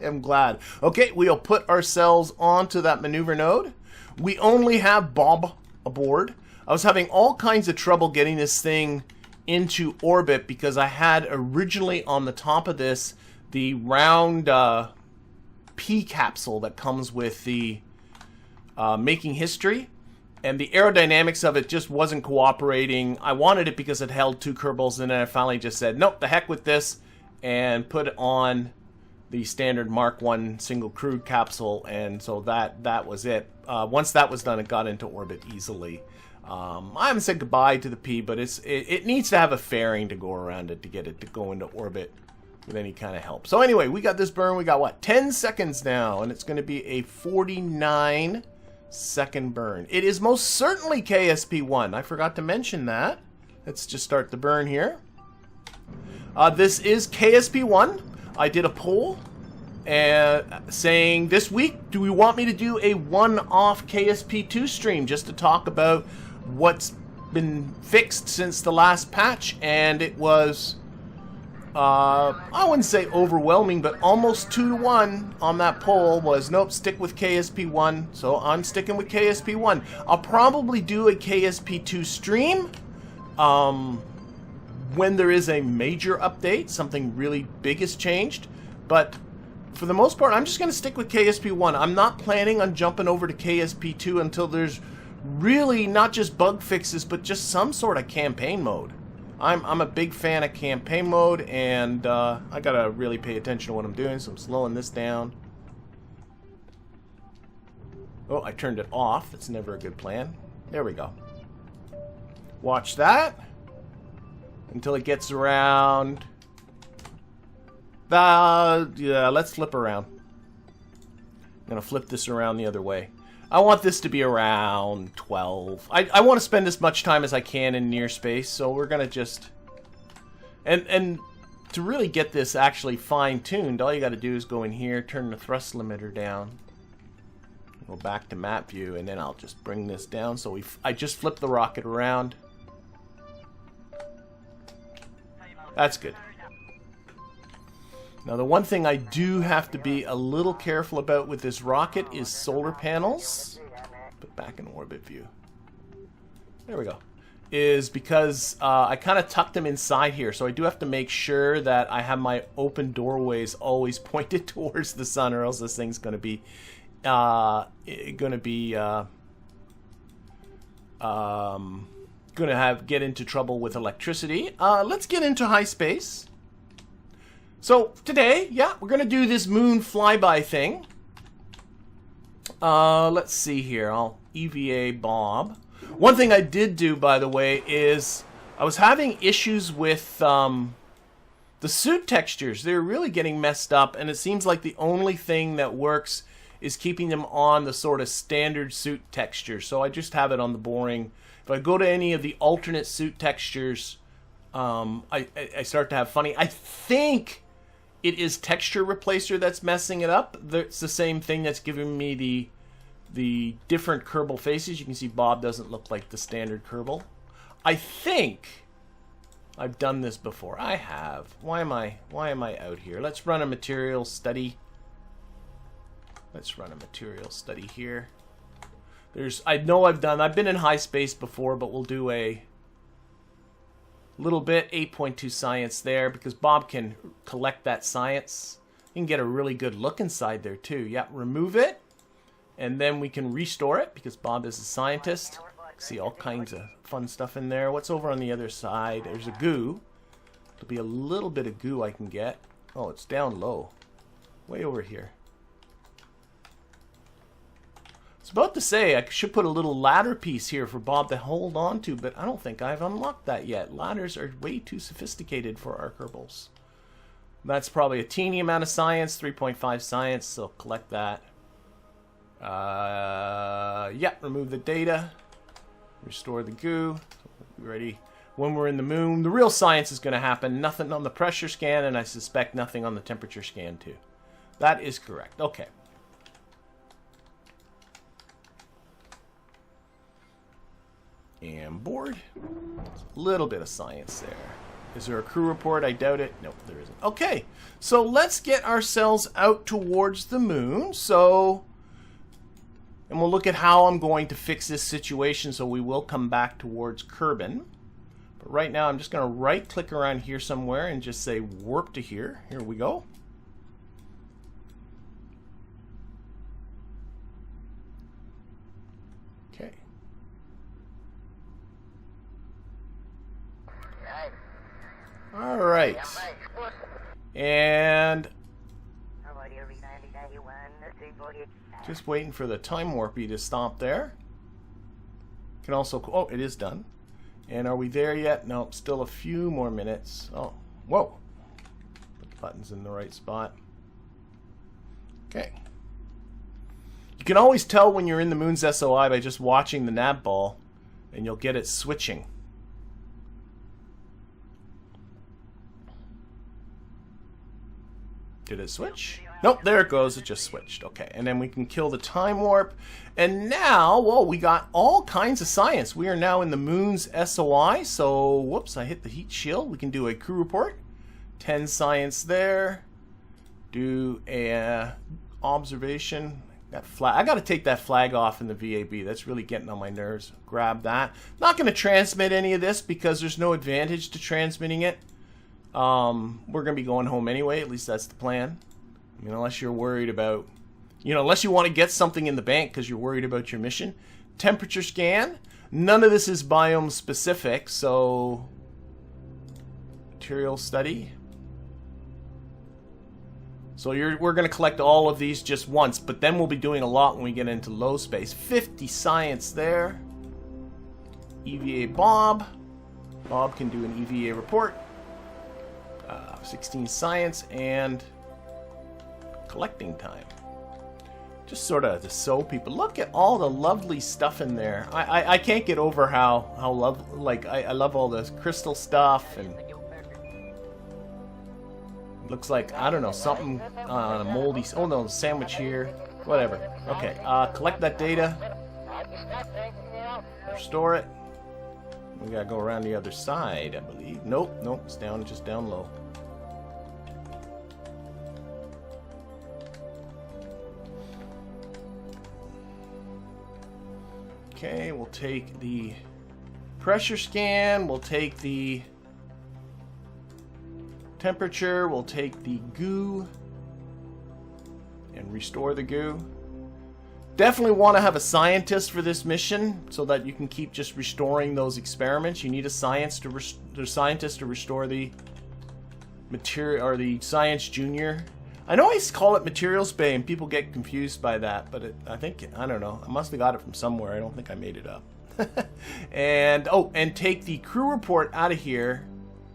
am glad. Okay, we'll put ourselves onto that maneuver node. We only have Bob aboard. I was having all kinds of trouble getting this thing into orbit because I had originally on the top of this the round P capsule that comes with the making history, and the aerodynamics of it just wasn't cooperating. I wanted it because it held 2 Kerbals, and then I finally just said, nope, the heck with this, and put it on the standard Mark 1 single crewed capsule, and so that was it. Once that was done, it got into orbit easily. I haven't said goodbye to the P, but it needs to have a fairing to go around it to get it to go into orbit with any kind of help. So anyway, we got this burn. We got, what, 10 seconds now, and it's going to be a 49-second burn. It is most certainly KSP1. I forgot to mention that. Let's just start the burn here. This is KSP1. I did a poll saying, this week, do we want me to do a one-off KSP2 stream just to talk about what's been fixed since the last patch? And it was, I wouldn't say overwhelming, but almost 2-to-1 on that poll was, nope, stick with KSP1. So I'm sticking with KSP1. I'll probably do a KSP2 stream when there is a major update, something really big has changed. But for the most part, I'm just going to stick with KSP1. I'm not planning on jumping over to KSP2 until there's really not just bug fixes, but just some sort of campaign mode. I'm a big fan of campaign mode, and I got to really pay attention to what I'm doing, so I'm slowing this down. Oh, I turned it off. That's never a good plan. There we go. Watch that until it gets around. Yeah, let's flip around. I'm going to flip this around the other way. I want this to be around 12. I want to spend as much time as I can in near space, so we're going to just... And to really get this actually fine-tuned, all you got to do is go in here, turn the thrust limiter down, go back to map view, and then I'll just bring this down. So I just flipped the rocket around. That's good. Now, the one thing I do have to be a little careful about with this rocket is solar panels. Put back in orbit view. There we go. Is because I kind of tucked them inside here, so I do have to make sure that I have my open doorways always pointed towards the sun, or else this thing's going to be get into trouble with electricity. Let's get into high space. So today, yeah, we're gonna do this Mun Flyby thing. Let's see here. I'll EVA Bob. One thing I did do, by the way, is I was having issues with the suit textures. They're really getting messed up, and it seems like the only thing that works is keeping them on the sort of standard suit texture. So I just have it on the boring. If I go to any of the alternate suit textures, I start to have funny. I think it is texture replacer that's messing it up. It's the same thing that's giving me the different Kerbal faces. You can see Bob doesn't look like the standard Kerbal. I think I've done this before. I have. Why am I out here? Let's run a material study. Let's run a material study here. I've been in high space before, but we'll do a little bit 8.2 science there because Bob can collect that science. You can get a really good look inside there too. Yeah, remove it, and then we can restore it because Bob is a scientist. See all kinds of fun stuff in there. What's over on the other side? There's a goo. There'll be a little bit of goo I can get. Oh, it's down low, way over here. I was about to say I should put a little ladder piece here for Bob to hold on to, but I don't think I've unlocked that yet. Ladders are way too sophisticated for our Kerbals. That's probably a teeny amount of science, 3.5 science, so collect that. Yeah, remove the data. Restore the goo. Ready. When we're in the moon, the real science is going to happen. Nothing on the pressure scan, and I suspect nothing on the temperature scan too. That is correct. Okay. And board. A little bit of science there. Is there a crew report? I doubt it. Nope, there isn't. Okay, so let's get ourselves out towards the moon. And we'll look at how I'm going to fix this situation, so we will come back towards Kerbal. But right now, I'm just going to right-click around here somewhere and just say warp to here. Here we go. Okay. All right. And just waiting for the time warpy to stop there. Can also, oh, it is done. And are we there yet? No, still a few more minutes. Oh, whoa. Put the buttons in the right spot. Okay. You can always tell when you're in the moon's SOI by just watching the Navball, and you'll get it switching. Did it switch? Nope, there it goes. It just switched. Okay, and then we can kill the time warp. And now, well, we got all kinds of science. We are now in the moon's SOI. So, whoops, I hit the heat shield. We can do a crew report. 10 science there. Do a observation. That flag. I got to take that flag off in the VAB. That's really getting on my nerves. Grab that. Not going to transmit any of this because there's no advantage to transmitting it. We're going to be going home anyway. At least that's the plan. I mean, unless you're worried about, unless you want to get something in the bank because you're worried about your mission. Temperature scan. None of this is biome specific, so material study. So we're going to collect all of these just once, but then we'll be doing a lot when we get into low space. 50 science there. EVA Bob. Bob can do an EVA report. 16 science and collecting time. Just sort of to show people. Look at all the lovely stuff in there. I can't get over how I love all this crystal stuff, and looks like, I don't know, something on a moldy, oh no, sandwich here, whatever. Okay, collect that data, restore it. We gotta go around the other side, I believe. Nope, it's down, just down low. Okay, we'll take the pressure scan, we'll take the temperature, we'll take the goo and restore the goo. Definitely want to have a scientist for this mission so that you can keep just restoring those experiments. You need a scientist to restore the material, or the science junior. I know I call it materials bay and people get confused by that, but I don't know. I must have got it from somewhere. I don't think I made it up. and take the crew report out of here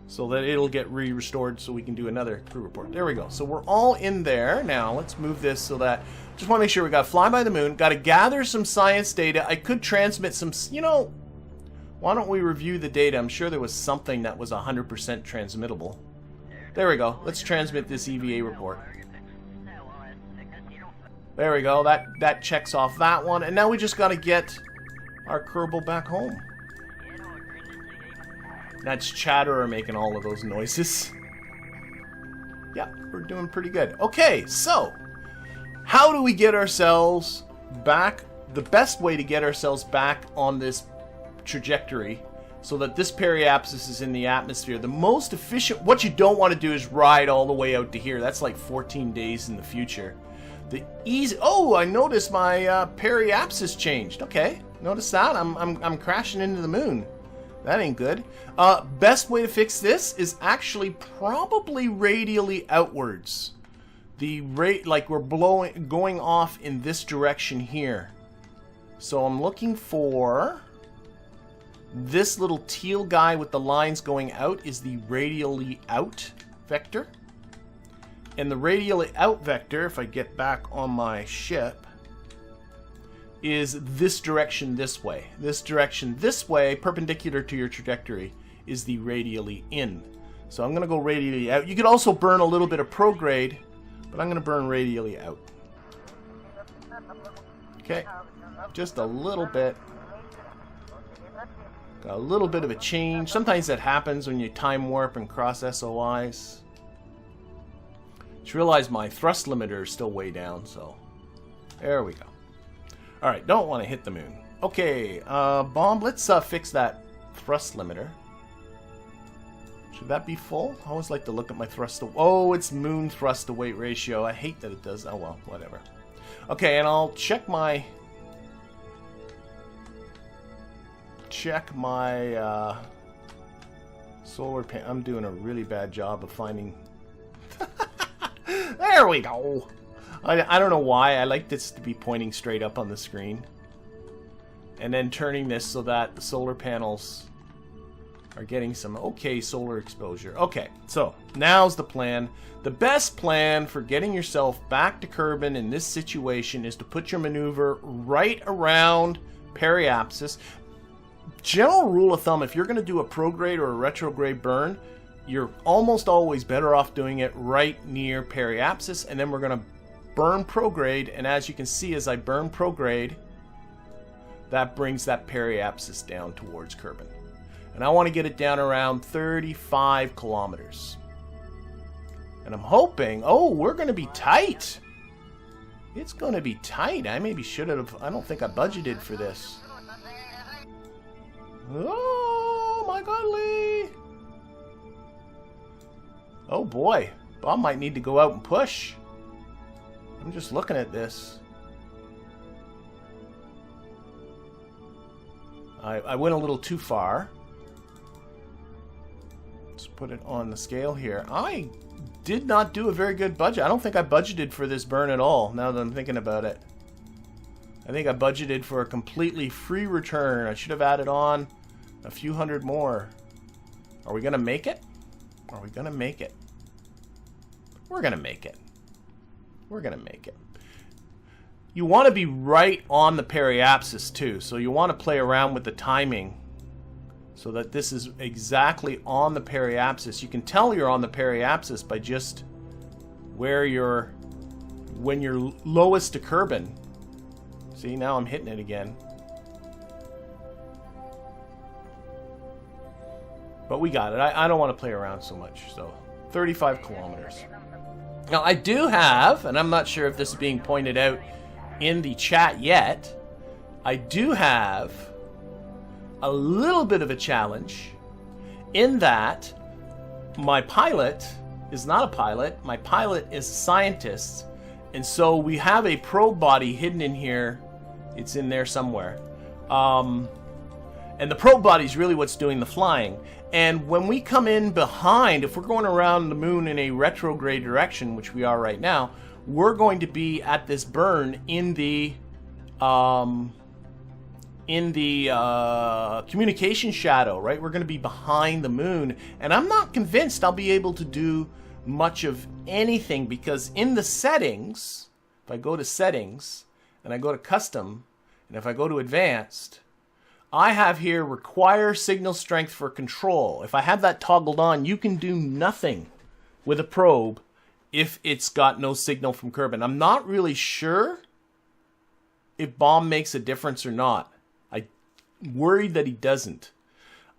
so that it'll get restored so we can do another crew report. There we go. So we're all in there. Now let's move this so that, just want to make sure we got to fly by the moon, got to gather some science data. I could transmit some, why don't we review the data? I'm sure there was something that was 100% transmittable. There we go. Let's transmit this EVA report. There we go. That checks off that one. And now we just got to get our Kerbal back home. That's Chatterer making all of those noises. Yeah, we're doing pretty good. Okay, so how do we get ourselves back? The best way to get ourselves back on this trajectory so that this periapsis is in the atmosphere. The most efficient, what you don't want to do is ride all the way out to here. That's like 14 days in the future. The easy, oh, I noticed my periapsis changed. Okay, notice that? I'm crashing into the moon. That ain't good. Best way to fix this is actually probably radially outwards. The rate, like we're going off in this direction here. So I'm looking for this little teal guy with the lines going out is the radially out vector. And the radially out vector, if I get back on my ship, is this direction this way. This direction this way, perpendicular to your trajectory, is the radially in. So I'm going to go radially out. You could also burn a little bit of prograde, but I'm going to burn radially out. Okay, just a little bit. Got a little bit of a change. Sometimes that happens when you time warp and cross SOIs. Just realized my thrust limiter is still way down, so there we go. Alright, don't want to hit the moon. Okay, Bob, let's fix that thrust limiter. Should that be full? I always like to look at my thrust to... Oh, it's moon thrust to weight ratio. I hate that it does... Oh, well, whatever. Okay, and I'll check my... solar panel. I'm doing a really bad job of finding... There we go! I don't know why. I like this to be pointing straight up on the screen. And then turning this so that the solar panels are getting some okay solar exposure. Okay, so now's the plan. The best plan for getting yourself back to Kerbin in this situation is to put your maneuver right around periapsis. General rule of thumb, if you're going to do a prograde or a retrograde burn, you're almost always better off doing it right near periapsis, and then we're going to burn prograde, and as you can see, as I burn prograde, that brings that periapsis down towards Kerbin. And I want to get it down around 35 kilometers. And I'm hoping... Oh, we're going to be tight! It's going to be tight. I maybe should have... I don't think I budgeted for this. Oh, my golly! Oh, boy. Bob might need to go out and push. I'm just looking at this. I went a little too far. Let's put it on the scale here. I did not do a very good budget. I don't think I budgeted for this burn at all, now that I'm thinking about it. I think I budgeted for a completely free return. I should have added on a few hundred more. Are we going to make it? Are we going to make it? We're going to make it. We're going to make it. You want to be right on the periapsis too, so you want to play around with the timing so that this is exactly on the periapsis. You can tell you're on the periapsis by just where you're, when you're lowest to Kerbin. See, now I'm hitting it again. But we got it. I don't want to play around so much, so 35 kilometers. Now I do have, and I'm not sure if this is being pointed out in the chat yet, I do have a little bit of a challenge in that my pilot is not a pilot, my pilot is a scientist, and so we have a probe body hidden in here. It's in there somewhere. And the probe body is really what's doing the flying. And when we come in behind, if we're going around the moon in a retrograde direction, which we are right now, we're going to be at this burn in the communication shadow, right? We're going to be behind the moon, and I'm not convinced I'll be able to do much of anything, because in the settings, if I go to settings and I go to custom, and if I go to advanced, I have here require signal strength for control. If I have that toggled on, you can do nothing with a probe if it's got no signal from Kerbin. I'm not really sure if Bob makes a difference or not. I'm worried that he doesn't.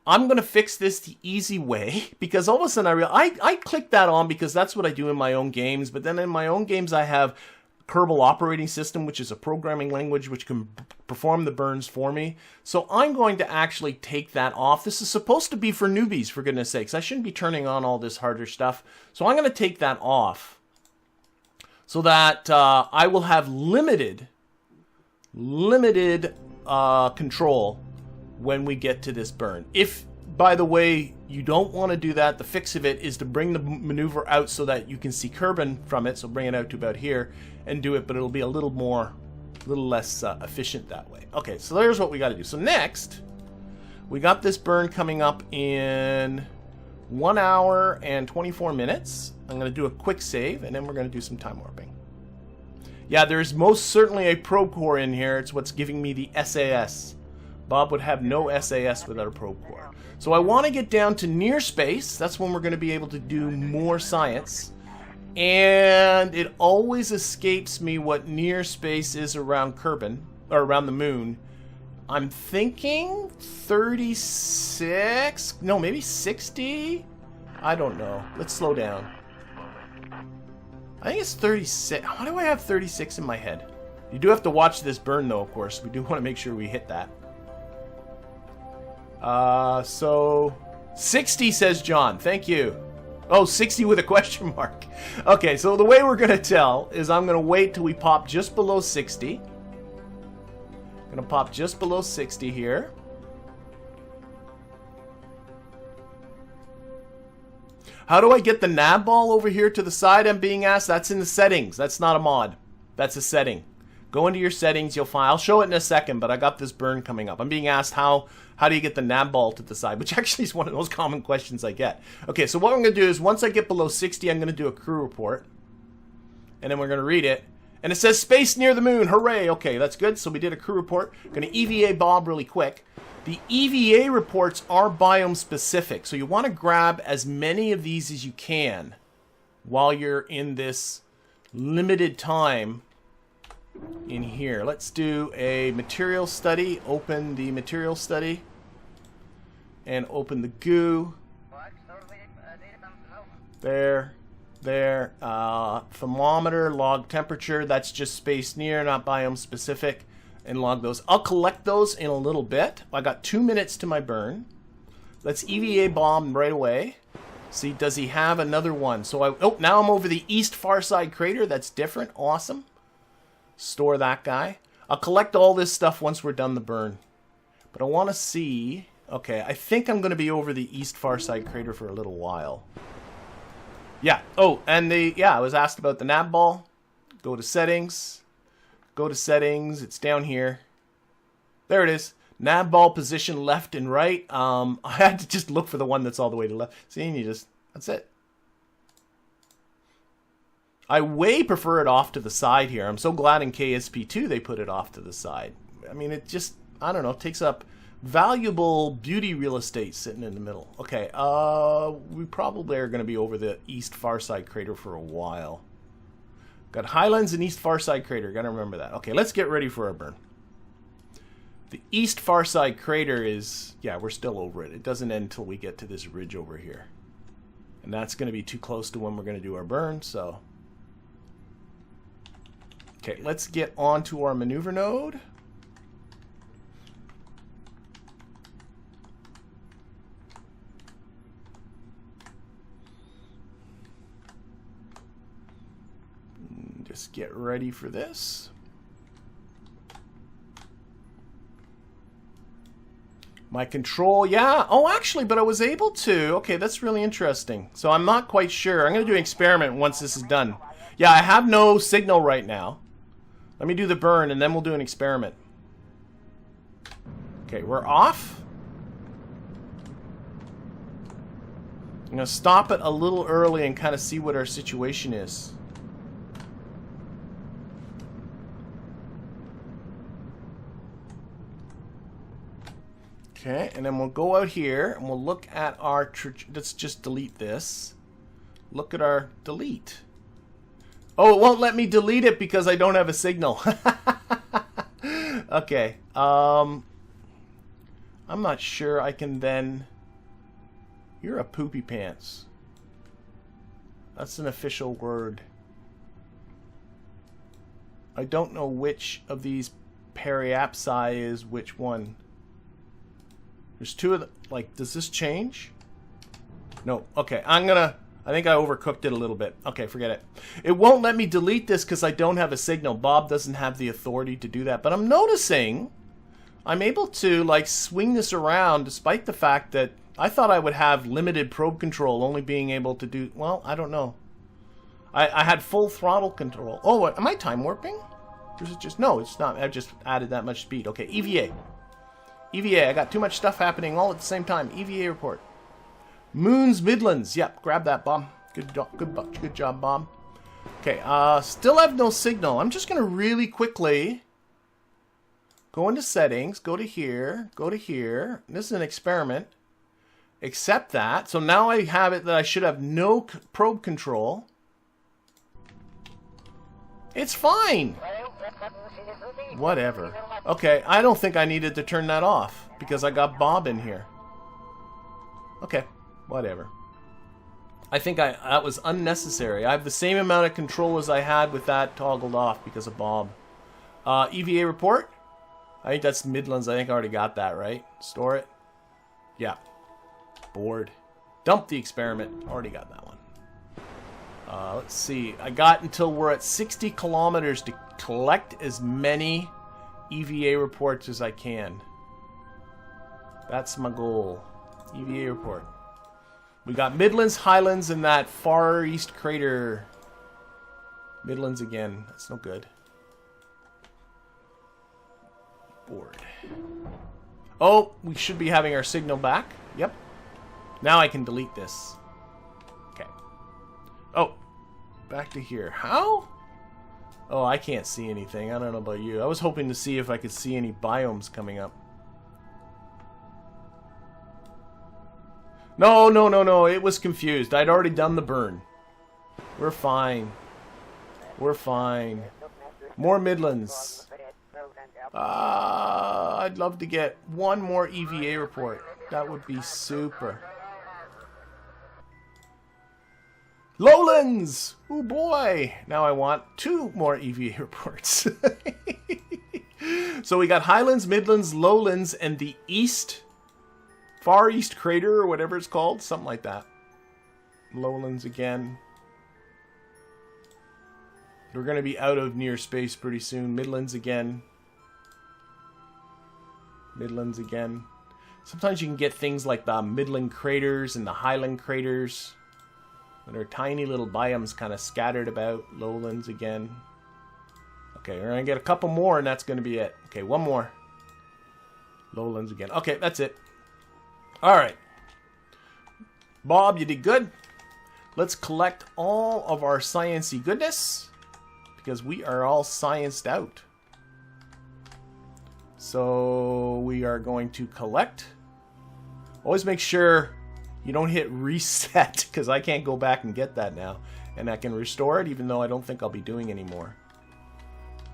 I'm going to fix this the easy way, because all of a sudden I clicked that on because that's what I do in my own games, but then in my own games I have Kerbal operating system, which is a programming language which can perform the burns for me. So I'm going to actually take that off. This is supposed to be for newbies, for goodness sakes. I shouldn't be turning on all this harder stuff. So I'm going to take that off so that I will have limited control when we get to this burn. If, by the way, you don't want to do that, the fix of it is to bring the maneuver out so that you can see Kerbin from it. So bring it out to about here and do it, but it'll be a little less efficient that way. Okay, so there's what we got to do. So next, we got this burn coming up in 1 hour and 24 minutes. I'm going to do a quick save, and then we're going to do some time warping. Yeah, there's most certainly a probe core in here. It's what's giving me the SAS. Bob would have no SAS without a probe core. So I want to get down to near space. That's when we're going to be able to do more science. And it always escapes me what near space is around Kerbin, or around the moon. I'm thinking 36. No, maybe 60. I don't know. Let's slow down. I think it's 36. Why do I have 36 in my head? You do have to watch this burn, though, of course. We do want to make sure we hit that. So 60, says John. Thank you. Oh, 60 with a question mark. Okay, so the way we're going to tell is I'm going to wait till we pop just below 60. Going to pop just below 60 here. How do I get the Navball over here to the side, I'm being asked? That's in the settings. That's not a mod. That's a setting. Go into your settings, you'll find... I'll show it in a second, but I got this burn coming up. I'm being asked how do you get the Navball to the side, which actually is one of those common questions I get. Okay, so what I'm going to do is once I get below 60, I'm going to do a crew report. And then we're going to read it. And it says space near the moon. Hooray. Okay, that's good. So we did a crew report. Going to EVA Bob really quick. The EVA reports are biome specific. So you want to grab as many of these as you can while you're in this limited time in here. Let's do a material study. Open the material study. And open the goo. There. There. Thermometer, log temperature. That's just space near, not biome specific. And log those. I'll collect those in a little bit. I got 2 minutes to my burn. Let's EVA bomb right away. See, does he have another one? So now I'm over the east far side crater. That's different. Awesome. Store that guy. I'll collect all this stuff once we're done the burn. But I want to see... Okay, I think I'm going to be over the east far side crater for a little while. Yeah. Oh, and I was asked about the Navball. Go to settings. Go to settings. It's down here. There it is. Navball position left and right. I had to just look for the one that's all the way to left. See, and you just... That's it. I way prefer it off to the side here. I'm so glad in KSP2 they put it off to the side. I mean, it just... I don't know. It takes up valuable beauty real estate sitting in the middle. Okay. We probably are going to be over the east far side crater for a while. Got Highlands and East Farside Crater. Gotta remember that. Okay, let's get ready for our burn. The East Farside Crater is... Yeah, we're still over it. It doesn't end until we get to this ridge over here. And that's going to be too close to when we're going to do our burn, so... Okay, let's get onto our maneuver node. Just get ready for this. My control, yeah. Oh, actually, but I was able to. Okay, that's really interesting. So I'm not quite sure. I'm going to do an experiment once this is done. Yeah, I have no signal right now. Let me do the burn, and then we'll do an experiment. Okay, we're off. I'm going to stop it a little early and kind of see what our situation is. Okay, and then we'll go out here and we'll look at our... Let's just delete this. Look at our delete. Oh, it won't let me delete it because I don't have a signal. Okay. I'm not sure I can then... You're a poopy pants. That's an official word. I don't know which of these periapsi is which one. There's two of them. Like, does this change? No. Okay, I think I overcooked it a little bit. Okay, forget it. It won't let me delete this because I don't have a signal. Bob doesn't have the authority to do that. But I'm noticing I'm able to, like, swing this around despite the fact that I thought I would have limited probe control, only being able to do... Well, I don't know. I had full throttle control. Oh, am I time warping? Or is it just... No, it's not. I've just added that much speed. Okay, EVA. EVA, I got too much stuff happening all at the same time. EVA report. Moon's Midlands. Yep, grab that, Bob. Good job, Bob. Okay, still have no signal. I'm just going to really quickly go into settings, go to here, go to here. This is an experiment. Accept that. So now I have it that I should have no probe control. It's fine. Whatever. Okay, I don't think I needed to turn that off because I got Bob in here. Okay, whatever. I think that was unnecessary. I have the same amount of control as I had with that toggled off because of Bob. EVA report? I think that's Midlands. I think I already got that, right? Store it. Yeah. Board. Dump the experiment. Already got that one. Let's see. I got until we're at 60 kilometers to collect as many EVA reports as I can. That's my goal. EVA report. We got Midlands, Highlands, and that Far East crater. Midlands again. That's no good. Board. Oh, we should be having our signal back. Yep. Now I can delete this. Okay. Oh, back to here. How? Oh, I can't see anything. I don't know about you. I was hoping to see if I could see any biomes coming up. No, no, no, no. It was confused. I'd already done the burn. We're fine. We're fine. More Midlands. I'd love to get one more EVA report. That would be super. Lowlands! Oh boy! Now I want 2 more EVA reports. So we got Highlands, Midlands, Lowlands, and the East... Far East Crater, or whatever it's called. Something like that. Lowlands again. We're going to be out of near space pretty soon. Midlands again. Midlands again. Sometimes you can get things like the Midland Craters and the Highland Craters. That are tiny little biomes kind of scattered about. Lowlands again. Okay, we're going to get a couple more and that's going to be it. Okay, one more. Lowlands again. Okay, that's it. Alright. Bob, you did good. Let's collect all of our sciencey goodness. Because we are all scienced out. So we are going to collect. Always make sure you don't hit reset. Because I can't go back and get that now. And I can restore it even though I don't think I'll be doing any more.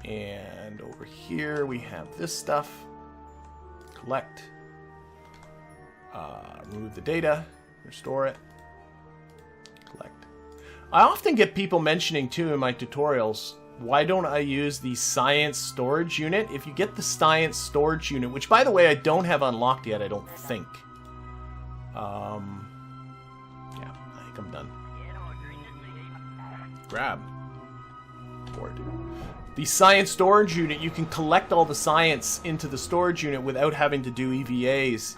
And over here we have this stuff. Collect. Remove the data, restore it, collect. I often get people mentioning too in my tutorials, why don't I use the science storage unit? If you get the science storage unit, which by the way I don't have unlocked yet, I don't think. Yeah, I think I'm done. Grab. Board. The science storage unit, you can collect all the science into the storage unit without having to do EVAs.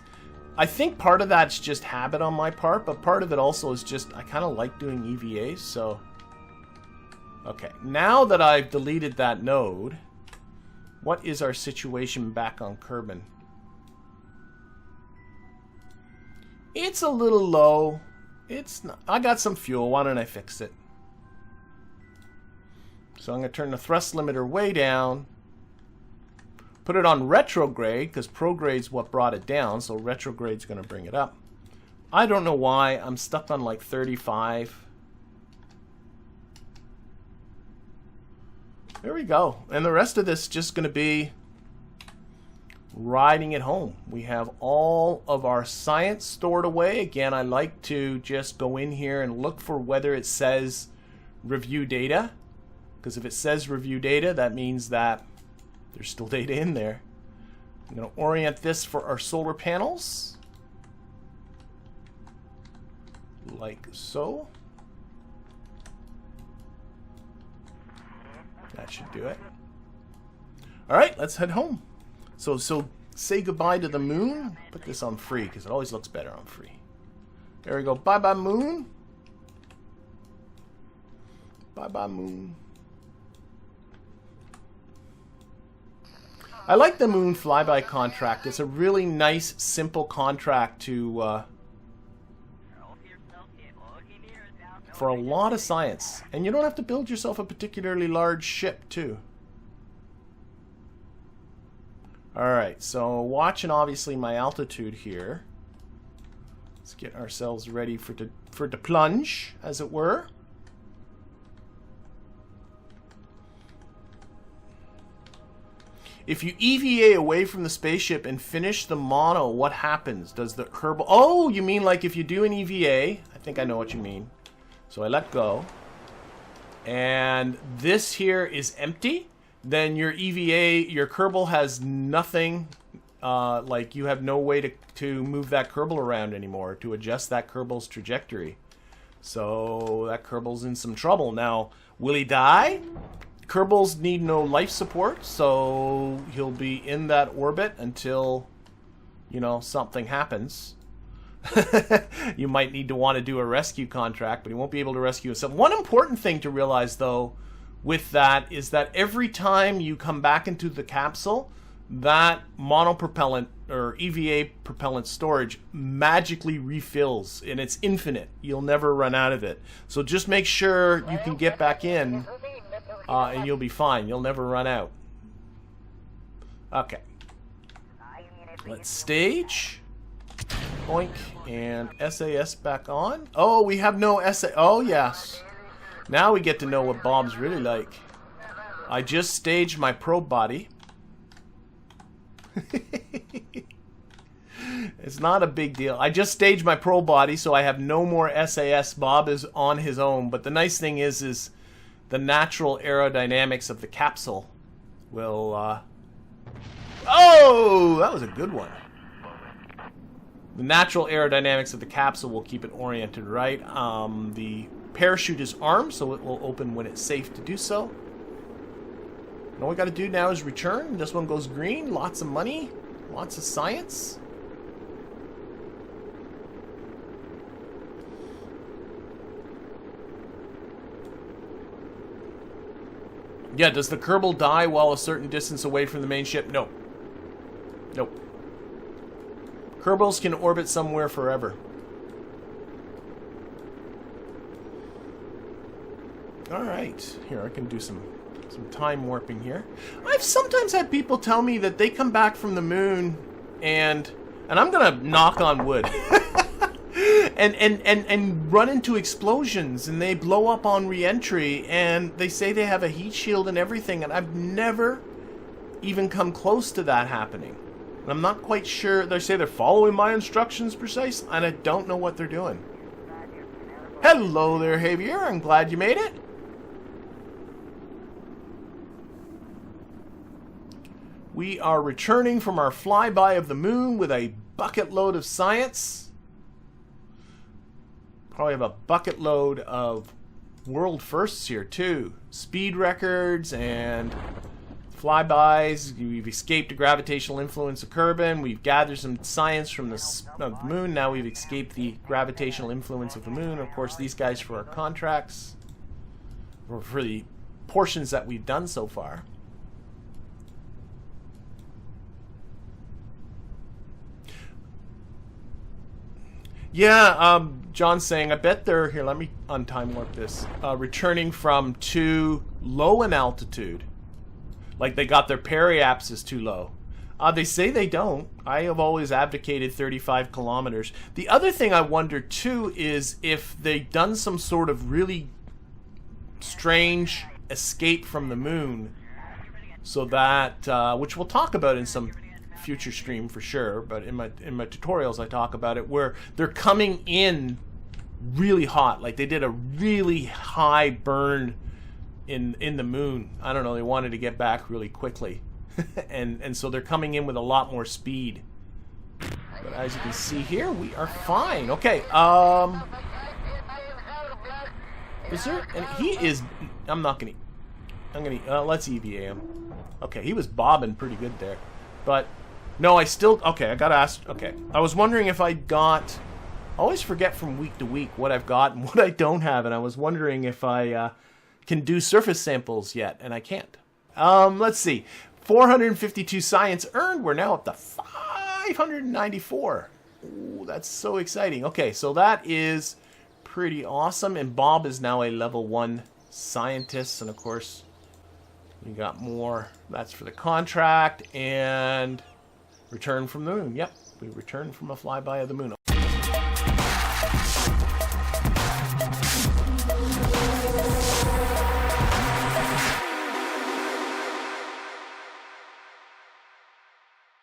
I think part of that's just habit on my part, but part of it also is just I kind of like doing EVAs, so... Okay, now that I've deleted that node, what is our situation back on Kerbal? It's a little low. It's not... I got some fuel, why don't I fix it? So I'm going to turn the thrust limiter way down. Put it on retrograde, because prograde's what brought it down, so retrograde's going to bring it up. I don't know why. I'm stuck on like 35. There we go. And the rest of this is just going to be riding it home. We have all of our science stored away. Again, I like to just go in here and look for whether it says review data. Because if it says review data, that means that there's still data in there. I'm going to orient this for our solar panels. Like so. That should do it. Alright, let's head home. So say goodbye to the moon. Put this on free, because it always looks better on free. There we go. Bye-bye, moon. Bye-bye, moon. I like the Mun Flyby contract. It's a really nice, simple contract to for a lot of science. And you don't have to build yourself a particularly large ship, too. Alright, so watching obviously my altitude here. Let's get ourselves ready for the plunge, as it were. If you EVA away from the spaceship and finish the mono, what happens? Does the Kerbal... Oh, you mean like if you do an EVA? I think I know what you mean. So I let go. And this here is empty. Then your EVA, your Kerbal has nothing. Like you have no way to move that Kerbal around anymore, to adjust that Kerbal's trajectory. So that Kerbal's in some trouble. Now, will he die? Kerbals need no life support, so he'll be in that orbit until, you know, something happens. You might need to want to do a rescue contract, but he won't be able to rescue himself. One important thing to realize, though, with that is that every time you come back into the capsule, that monopropellant or EVA propellant storage magically refills, and it's infinite. You'll never run out of it. So just make sure you can get back in, and you'll be fine. You'll never run out. Okay. Let's stage. Oink. And SAS back on. Oh, we have no SA. Oh, yes. Now we get to know what Bob's really like. I just staged my probe body. It's not a big deal. I just staged my probe body, so I have no more SAS. Bob is on his own. But the nice thing is the natural aerodynamics of the capsule will... Oh! That was a good one. The natural aerodynamics of the capsule will keep it oriented right. The parachute is armed, so it will open when it's safe to do so. And all we got to do now is return. This one goes green. Lots of money. Lots of science. Yeah, does the Kerbal die while a certain distance away from the main ship? No. Nope. Kerbals can orbit somewhere forever. Alright. Here, I can do some time warping here. I've sometimes had people tell me that they come back from the moon and I'm gonna knock on wood and run into explosions, and they blow up on re-entry, and they say they have a heat shield and everything, and I've never even come close to that happening. And I'm not quite sure. They say they're following my instructions precise, and I don't know what they're doing. Hello there, Javier. I'm glad you made it. We are returning from our flyby of the moon with a bucket load of science. Probably have a bucket load of world firsts here too. Speed records and flybys. We've escaped the gravitational influence of Kerbal. We've gathered some science from the moon. Now we've escaped the gravitational influence of the moon. Of course, these guys for our contracts, or for the portions that we've done so far. Yeah, John's saying, I bet they're, here, let me untime warp this, returning from too low an altitude. Like they got their periapsis too low. They say they don't. I have always advocated 35 kilometers. The other thing I wonder too is if they've done some sort of really strange escape from the moon, so that, which we'll talk about in some future stream for sure, but in my tutorials I talk about it, where they're coming in really hot, like they did a really high burn in the moon. I don't know, they wanted to get back really quickly. and so they're coming in with a lot more speed. But as you can see here, we are fine. Okay, is there, and he is, let's EVA him. Okay, he was bobbing pretty good there. But no, okay, I gotta ask. Okay, I was wondering if I got, I always forget from week to week what I've got and what I don't have, and I was wondering if I can do surface samples yet, and I can't. Let's see, 452 science earned. We're now up to 594. Ooh, that's so exciting. Okay, so that is pretty awesome, and Bob is now a level 1 scientist, and of course we got more. That's for the contract and return from the moon. Yep, we returned from a flyby of the moon.